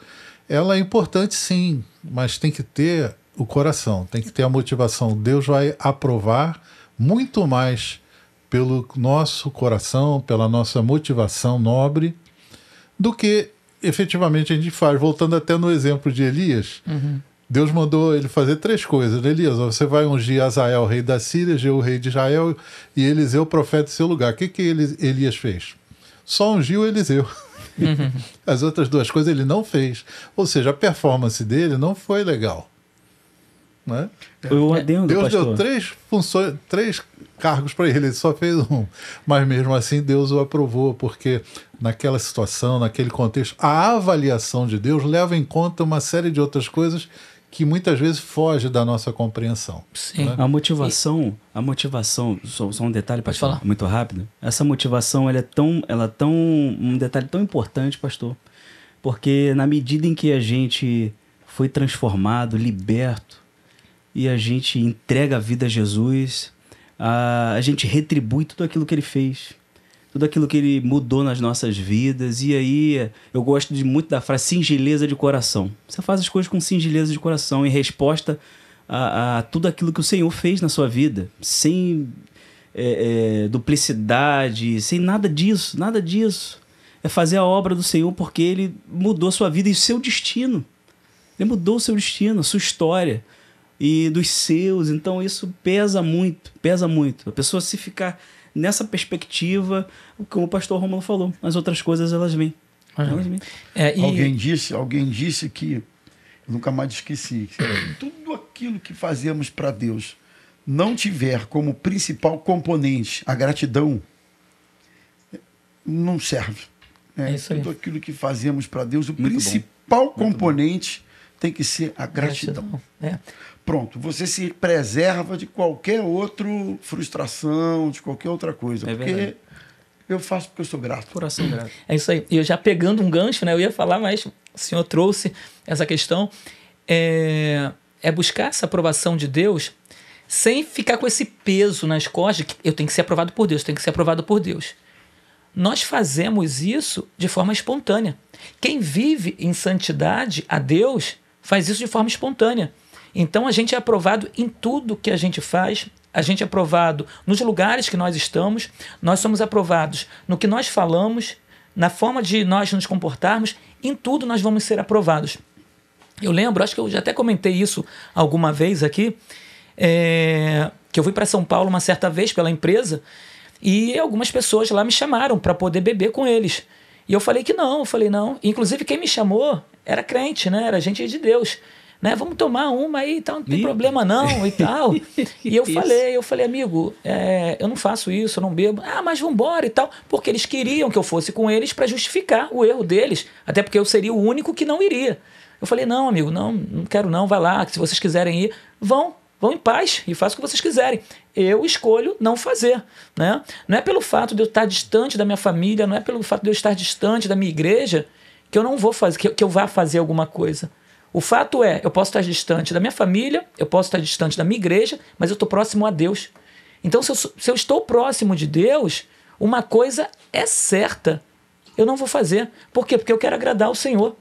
S4: ela é importante sim, mas tem que ter o coração, tem que ter a motivação. Deus vai aprovar muito mais pelo nosso coração, pela nossa motivação nobre, do que efetivamente a gente faz. Voltando até no exemplo de Elias, Deus mandou ele fazer 3 coisas. Elias, você vai ungir Azael, rei da Síria, Jeú, rei de Israel, e Eliseu, profeta em seu lugar. O que Elias fez? Só ungiu Eliseu. As outras 2 coisas ele não fez. Ou seja, a performance dele não foi legal. Né? Deus deu 3 cargos para ele só fez 1. Mas mesmo assim Deus o aprovou, porque naquela situação, naquele contexto, a avaliação de Deus leva em conta uma série de outras coisas que muitas vezes foge da nossa compreensão.
S2: Sim.
S4: Né?
S3: A motivação, só um detalhe,
S2: pode
S3: pastor,
S2: falar.
S3: muito rápido. Essa motivação, ela é um detalhe tão importante, pastor, porque na medida em que a gente foi transformado, liberto, e a gente entrega a vida a Jesus, a gente retribui tudo aquilo que ele fez, tudo aquilo que ele mudou nas nossas vidas. E aí eu gosto muito da frase singeleza de coração. Você faz as coisas com singeleza de coração, em resposta a tudo aquilo que o Senhor fez na sua vida, sem duplicidade, sem nada disso, nada disso. É fazer a obra do Senhor porque ele mudou a sua vida e o seu destino. Ele mudou o seu destino, a sua história e dos seus. Então isso pesa muito, pesa muito. A pessoa, se ficar nessa perspectiva, como o pastor Romulo falou, as outras coisas elas vêm.
S1: Alguém disse que, eu nunca mais esqueci, tudo aquilo que fazemos para Deus não tiver como principal componente a gratidão, não serve. Tudo aquilo que fazemos para Deus, o principal componente tem que ser a gratidão. Pronto, você se preserva de qualquer outra frustração, de qualquer outra coisa. Porque eu faço porque eu sou grato.
S2: Coração grato. É isso aí. E eu já pegando um gancho, né? Eu ia falar, mas o senhor trouxe essa questão. É buscar essa aprovação de Deus sem ficar com esse peso nas costas de que eu tenho que ser aprovado por Deus, tenho que ser aprovado por Deus. Nós fazemos isso de forma espontânea. Quem vive em santidade a Deus faz isso de forma espontânea. Então a gente é aprovado em tudo que a gente faz, a gente é aprovado nos lugares que nós estamos, nós somos aprovados no que nós falamos, na forma de nós nos comportarmos, em tudo nós vamos ser aprovados. Eu lembro, acho que eu já até comentei isso alguma vez aqui, que eu fui para São Paulo uma certa vez pela empresa e algumas pessoas lá me chamaram para poder beber com eles. E eu falei que não, Inclusive quem me chamou era crente, né? Era gente de Deus. Né? Vamos tomar uma aí e tal, não tem problema não e tal. E eu falei, amigo, eu não faço isso, eu não bebo. Ah, mas vambora e tal. Porque eles queriam que eu fosse com eles para justificar o erro deles. Até porque eu seria o único que não iria. Eu falei, não, amigo, não quero não, vai lá, que se vocês quiserem ir, vão vão em paz e façam o que vocês quiserem. Eu escolho não fazer, né? Não é pelo fato de eu estar distante da minha família, não é pelo fato de eu estar distante da minha igreja que eu não vou fazer, que eu vá fazer alguma coisa. O fato é, eu posso estar distante da minha família, eu posso estar distante da minha igreja, mas eu estou próximo a Deus. Então, se eu estou próximo de Deus, uma coisa é certa, eu não vou fazer. Por quê? Porque eu quero agradar ao Senhor.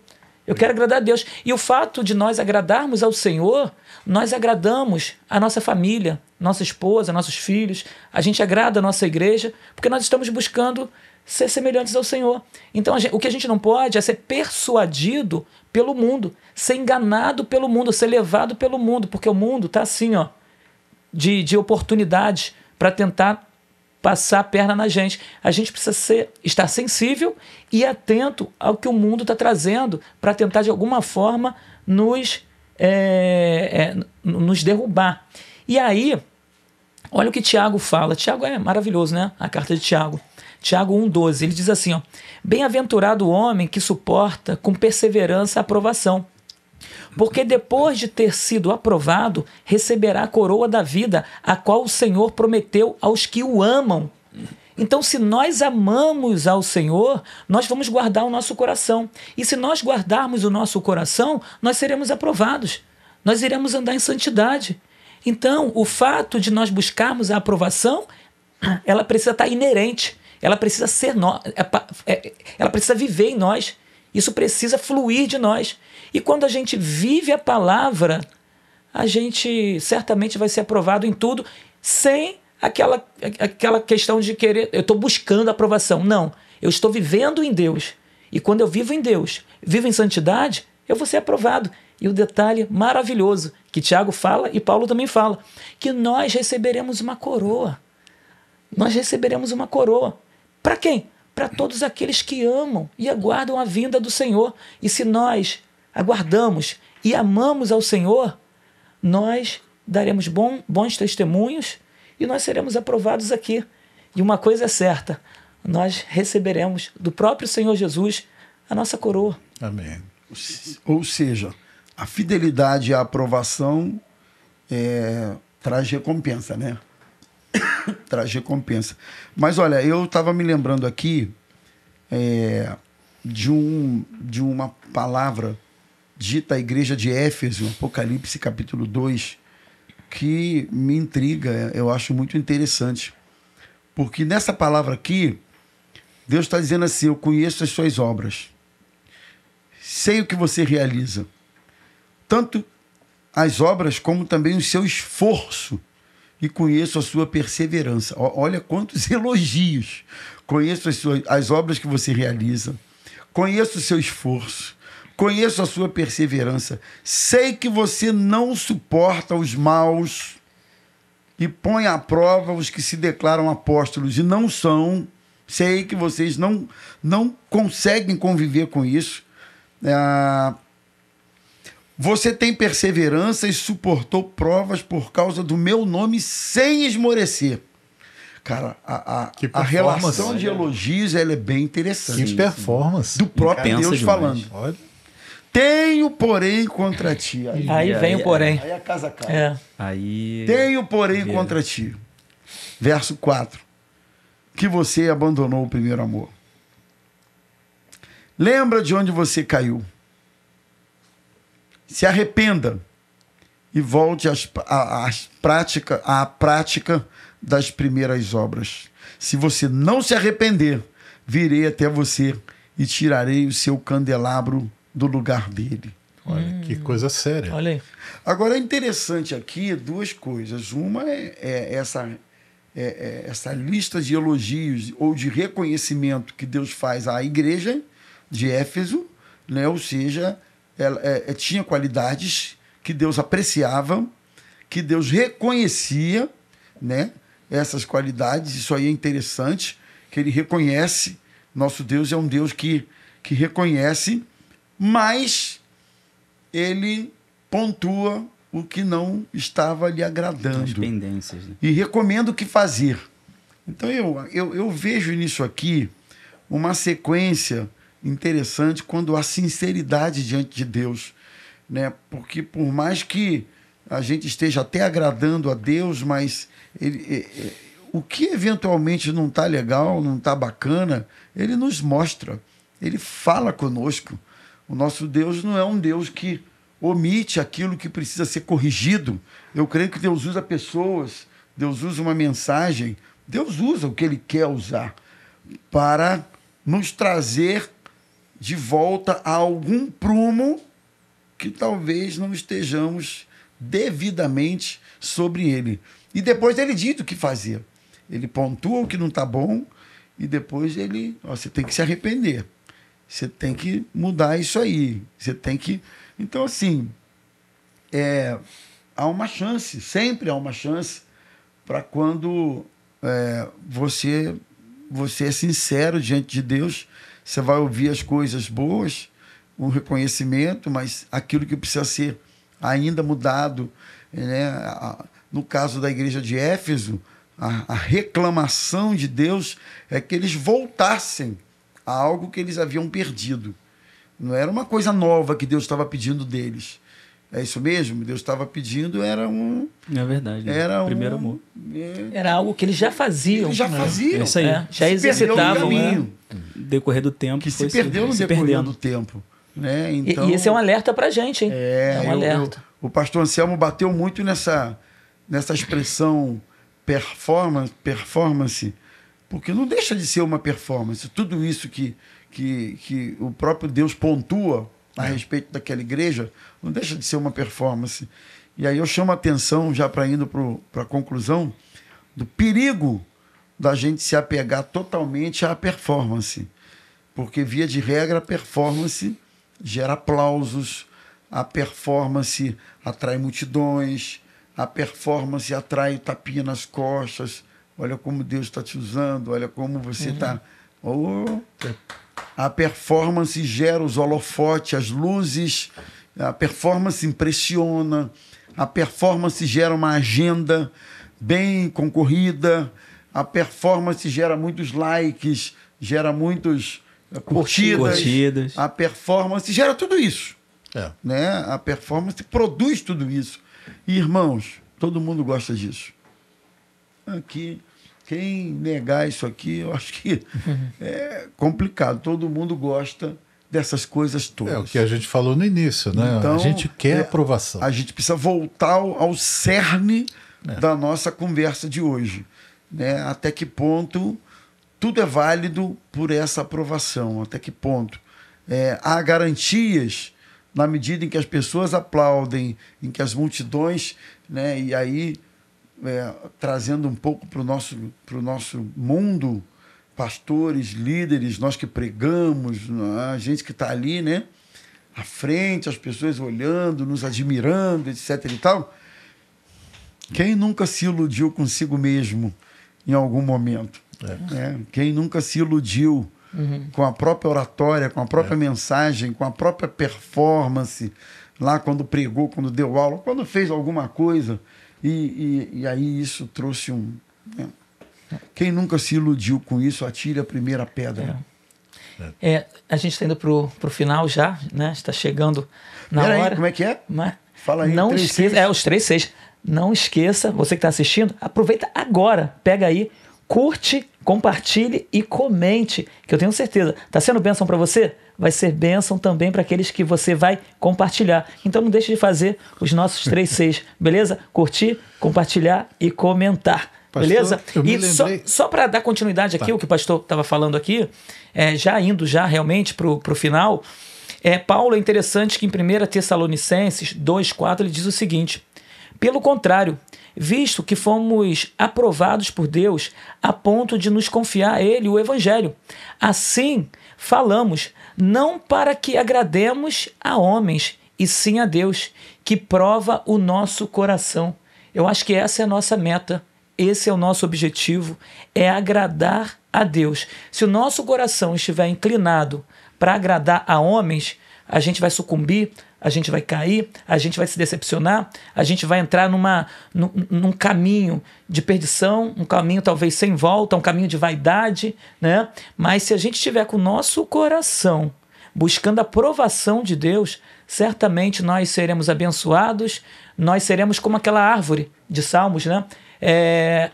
S2: Eu quero agradar a Deus. E o fato de nós agradarmos ao Senhor, nós agradamos a nossa família, nossa esposa, nossos filhos. A gente agrada a nossa igreja, porque nós estamos buscando ser semelhantes ao Senhor. Então, o que a gente não pode é ser persuadido pelo mundo, ser enganado pelo mundo, ser levado pelo mundo, porque o mundo está assim, ó, de oportunidades para tentar passar a perna na gente. A gente precisa estar sensível e atento ao que o mundo está trazendo para tentar, de alguma forma, nos derrubar. E aí, olha o que Tiago fala. Tiago é maravilhoso, né? A carta de Tiago. Tiago 1,12. Ele diz assim, ó, bem-aventurado o homem que suporta com perseverança a aprovação, porque depois de ter sido aprovado, receberá a coroa da vida, a qual o Senhor prometeu aos que o amam. Então, se nós amamos ao Senhor, nós vamos guardar o nosso coração. E se nós guardarmos o nosso coração, nós seremos aprovados. Nós iremos andar em santidade. Então, o fato de nós buscarmos a aprovação, ela precisa estar inerente. Ela precisa ser ela precisa viver em nós. Isso precisa fluir de nós. E quando a gente vive a palavra, a gente certamente vai ser aprovado em tudo, sem aquela questão de querer, eu estou buscando aprovação. Não, eu estou vivendo em Deus. E quando eu vivo em Deus, vivo em santidade, eu vou ser aprovado. E o detalhe maravilhoso que Tiago fala e Paulo também fala, que nós receberemos uma coroa. Nós receberemos uma coroa. Para quem? Para todos aqueles que amam e aguardam a vinda do Senhor. E se nós aguardamos e amamos ao Senhor, nós daremos bons testemunhos e nós seremos aprovados aqui. E uma coisa é certa, nós receberemos do próprio Senhor Jesus a nossa coroa.
S1: Amém. Ou seja, a fidelidade e a aprovação traz recompensa, né? Traz recompensa. Mas olha, eu estava me lembrando aqui de uma palavra dita à igreja de Éfeso, Apocalipse capítulo 2, que me intriga, eu acho muito interessante. Porque nessa palavra aqui, Deus está dizendo assim, eu conheço as suas obras, sei o que você realiza, tanto as obras como também o seu esforço, e conheço a sua perseverança. Olha quantos elogios. Conheço as obras que você realiza, conheço o seu esforço, conheço a sua perseverança, sei que você não suporta os maus e põe à prova os que se declaram apóstolos e não são. Sei que vocês não conseguem conviver com isso. Você tem perseverança e suportou provas por causa do meu nome sem esmorecer. Cara, a relação de elogios ela é bem interessante.
S4: Que performance.
S1: Do próprio Deus falando.
S4: Olha.
S1: Tenho, porém, contra ti.
S2: Aí vem o porém.
S1: Aí a casa cai.
S3: Aí...
S1: Tenho, porém, contra ti. Verso 4. Que você abandonou o primeiro amor. Lembra de onde você caiu. Se arrependa e volte à prática das primeiras obras. Se você não se arrepender, virei até você e tirarei o seu candelabro do lugar dele.
S4: Olha, que coisa séria.
S2: Olha aí.
S1: Agora, é interessante aqui duas coisas. Uma é essa lista de elogios ou de reconhecimento que Deus faz à igreja de Éfeso, né? Ou seja, ela tinha qualidades que Deus apreciava, que Deus reconhecia, né? Essas qualidades. Isso aí é interessante, que ele reconhece. Nosso Deus é um Deus que reconhece, mas ele pontua o que não estava lhe agradando.
S3: As pendências, né?
S1: E recomenda o que fazer. Então eu vejo nisso aqui uma sequência interessante quando há sinceridade diante de Deus, né? Porque por mais que a gente esteja até agradando a Deus, mas o que eventualmente não está legal, não está bacana, Ele nos mostra, Ele fala conosco. O nosso Deus não é um Deus que omite aquilo que precisa ser corrigido. Eu creio que Deus usa pessoas, Deus usa uma mensagem, Deus usa o que Ele quer usar para nos trazer de volta a algum prumo que talvez não estejamos devidamente sobre ele. E depois ele diz o que fazer. Ele pontua o que não está bom e depois você tem que se arrepender. Você tem que mudar isso aí. Você tem que... Então, assim, há uma chance, sempre há uma chance para quando você é sincero diante de Deus, você vai ouvir as coisas boas, o reconhecimento, mas aquilo que precisa ser ainda mudado, né? No caso da igreja de Éfeso, a reclamação de Deus é que eles voltassem a algo que eles haviam perdido. Não era uma coisa nova que Deus estava pedindo deles. É isso mesmo? Deus estava pedindo, era um...
S3: É verdade.
S1: Era
S3: primeiro amor.
S2: Era algo que eles já faziam.
S1: Eles já faziam.
S3: É isso aí.
S2: Já exercitavam.
S3: Decorrer do tempo.
S1: Que se perdeu no decorrer do tempo. Né? Então,
S2: e esse é um alerta para a gente, hein?
S1: É um alerta. O pastor Anselmo bateu muito nessa expressão performance, porque não deixa de ser uma performance. Tudo isso que o próprio Deus pontua a respeito daquela igreja, não deixa de ser uma performance. E aí eu chamo a atenção, já para indo para a conclusão, do perigo da gente se apegar totalmente à performance. Porque, via de regra, a performance gera aplausos, a performance atrai multidões, a performance atrai tapinha nas costas. Olha como Deus está te usando, olha como você está... A performance gera os holofotes, as luzes, a performance impressiona, a performance gera uma agenda bem concorrida, a performance gera muitos likes, gera muitos curtidas, a performance gera tudo isso. Né? A performance produz tudo isso. E, irmãos, todo mundo gosta disso. Aqui... Quem negar isso aqui, eu acho que é complicado. Todo mundo gosta dessas coisas todas.
S4: É o que a gente falou no início, né?
S1: Então,
S4: a gente quer aprovação.
S1: A gente precisa voltar ao cerne da nossa conversa de hoje. Né? Até que ponto tudo é válido por essa aprovação? Até que ponto? Há garantias na medida em que as pessoas aplaudem, em que as multidões... Né? E aí... trazendo um pouco para o nosso mundo, pastores, líderes, nós que pregamos, a gente que está ali, né, à frente, as pessoas olhando, nos admirando, etc. e tal. Quem nunca se iludiu consigo mesmo em algum momento? Quem nunca se iludiu com a própria oratória, com a própria mensagem, com a própria performance, lá quando pregou, quando deu aula, quando fez alguma coisa... E aí isso trouxe Quem nunca se iludiu com isso, atire a primeira pedra.
S2: A gente está indo para o final já, né? Está chegando na hora.
S1: Aí, como é que é?
S2: Mas
S1: fala aí.
S2: Não esqueça, os 3-6. Não esqueça, você que está assistindo, aproveita agora, pega aí, curte, compartilhe e comente, que eu tenho certeza. Está sendo bênção para você? Vai ser bênção também para aqueles que você vai compartilhar. Então não deixe de fazer os nossos 3-6, beleza? Curtir, compartilhar e comentar, beleza?
S4: Pastor,
S2: e só para dar continuidade aqui, o que o pastor estava falando aqui, já indo realmente para o final, Paulo é interessante que em 1 Tessalonicenses 2,4 ele diz o seguinte: pelo contrário, visto que fomos aprovados por Deus a ponto de nos confiar a Ele o Evangelho, assim falamos, não para que agrademos a homens, e sim a Deus, que prova o nosso coração. Eu acho que essa é a nossa meta, esse é o nosso objetivo, é agradar a Deus. Se o nosso coração estiver inclinado para agradar a homens, a gente vai sucumbir, a gente vai cair, a gente vai se decepcionar, a gente vai entrar num caminho de perdição, um caminho talvez sem volta, um caminho de vaidade, né? Mas se a gente estiver com o nosso coração buscando a aprovação de Deus, certamente nós seremos abençoados, nós seremos como aquela árvore de Salmos, né?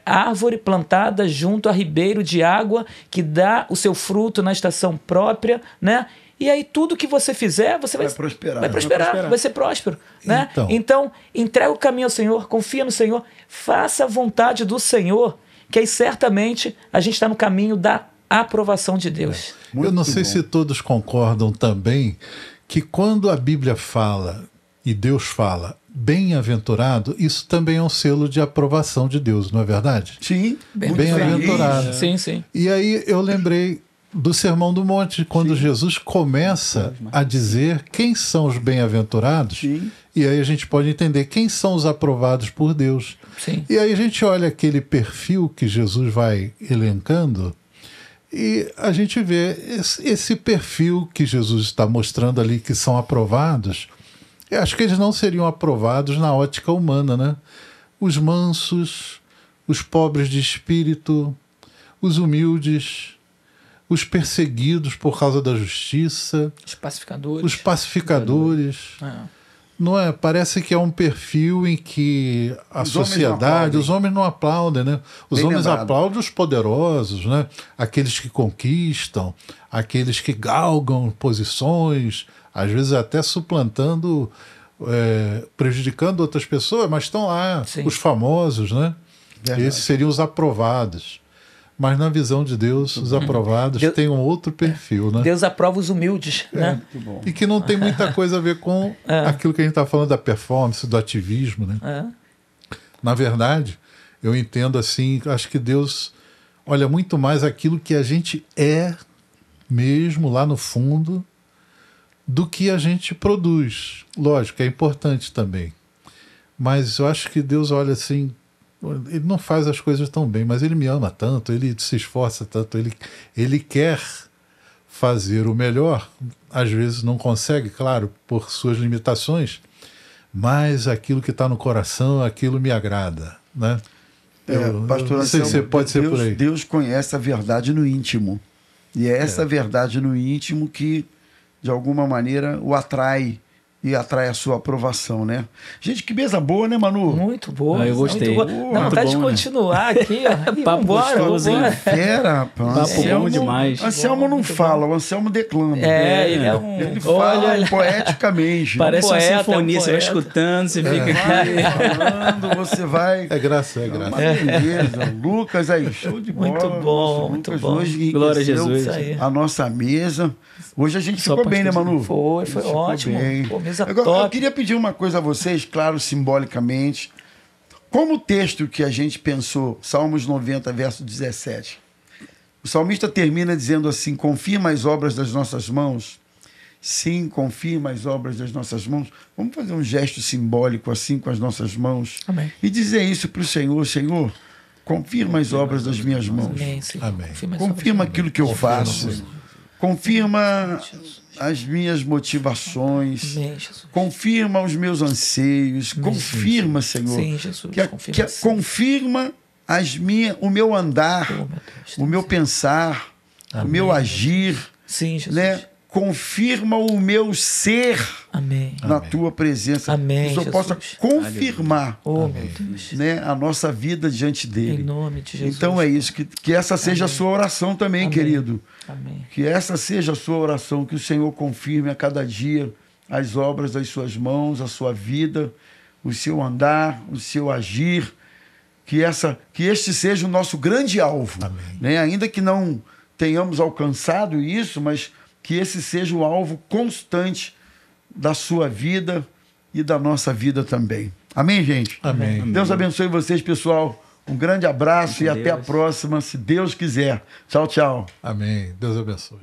S2: Árvore plantada junto a ribeiro de água, que dá o seu fruto na estação própria, né? E aí tudo que você fizer, você vai prosperar. Vai prosperar, vai ser próspero. Né? Então, entrega o caminho ao Senhor, confia no Senhor, faça a vontade do Senhor, que aí certamente a gente está no caminho da aprovação de Deus.
S4: Eu não sei se todos concordam também que quando a Bíblia fala e Deus fala bem-aventurado, isso também é um selo de aprovação de Deus, não é verdade?
S1: Sim.
S4: Bem-aventurado.
S2: Sim, sim.
S4: E aí eu lembrei do Sermão do Monte, quando Jesus começa a dizer quem são os bem-aventurados, e aí a gente pode entender quem são os aprovados por Deus.
S2: Sim.
S4: E aí a gente olha aquele perfil que Jesus vai elencando, e a gente vê esse perfil que Jesus está mostrando ali, que são aprovados. Eu acho que eles não seriam aprovados na ótica humana, né? Os mansos, os pobres de espírito, os humildes, os perseguidos por causa da justiça, os pacificadores. Não é? Parece que é um perfil em que a sociedade, os homens não aplaudem, né? Os homens aplaudem os poderosos, né? Aqueles que conquistam, aqueles que galgam posições, às vezes até suplantando, prejudicando outras pessoas, mas estão lá, os famosos, né? Esses seriam os aprovados. Mas na visão de Deus, os aprovados têm um outro perfil, né?
S2: Deus aprova os humildes, né?
S4: E que não tem muita coisa a ver com aquilo que a gente está falando da performance, do ativismo, né? Na verdade, eu entendo assim, acho que Deus olha muito mais aquilo que a gente é mesmo lá no fundo do que a gente produz. Lógico, é importante também. Mas eu acho que Deus olha assim, ele não faz as coisas tão bem, mas ele me ama tanto, ele se esforça tanto, ele quer fazer o melhor, às vezes não consegue, claro, por suas limitações, mas aquilo que está no coração, aquilo me agrada, né?
S1: Pastor,
S4: não sei se pode ser por aí.
S1: Deus conhece a verdade no íntimo, e é essa verdade no íntimo que, de alguma maneira, o atrai, e atrai a sua aprovação, né? Gente, que mesa boa, né, Manu?
S2: Muito boa.
S3: Eu gostei.
S2: Dá vontade de continuar aqui, ó.
S3: Papo gostoso, hein?
S1: Fera, rapaz.
S3: Papo bom demais.
S1: O Anselmo não fala, o Anselmo declama.
S2: Ele é um...
S1: Ele fala poeticamente.
S3: Parece uma sinfonia, você vai escutando, você fica aqui.
S1: Falando, você vai...
S4: É graça, é graça.
S1: Beleza. Lucas aí, show de bola.
S2: Muito bom, muito bom.
S1: Hoje
S3: Glória a Jesus.
S1: A nossa mesa. Hoje a gente ficou bem, né, Manu?
S2: Foi ótimo. Pô, mesa
S1: Agora,
S2: top.
S1: eu queria pedir uma coisa a vocês, claro, simbolicamente. Como o texto que a gente pensou, Salmos 90, verso 17, o salmista termina dizendo assim: confirma as obras das nossas mãos. Sim, confirma as obras das nossas mãos. Vamos fazer um gesto simbólico assim com as nossas mãos.
S2: Amém.
S1: E dizer isso para o Senhor: Senhor, confirma as obras das minhas mãos.
S2: Amém.
S4: Amém.
S1: Confirma aquilo que eu faço. Confirma as minhas motivações.
S2: Amém, Jesus.
S1: Confirma os meus anseios. Confirma, Senhor.
S2: Sim, Jesus.
S1: Confirma o meu andar, o meu pensar, o meu agir.
S2: Sim, Jesus.
S1: Né? Confirma o meu ser na tua presença.
S2: Amém,
S1: que eu possa confirmar
S2: meu Deus.
S1: Né, a nossa vida diante dele.
S2: Em nome de Jesus.
S1: Então é isso, que essa seja a sua oração também, querido.
S2: Amém.
S1: Que essa seja a sua oração, que o Senhor confirme a cada dia as obras das suas mãos, a sua vida, o seu andar, o seu agir. Que este seja o nosso grande alvo. Né? Ainda que não tenhamos alcançado isso, mas que esse seja o alvo constante da sua vida e da nossa vida também. Amém, gente?
S4: Amém.
S1: Deus abençoe vocês, pessoal. Um grande abraço e até a próxima, se Deus quiser. Tchau, tchau.
S4: Amém. Deus abençoe.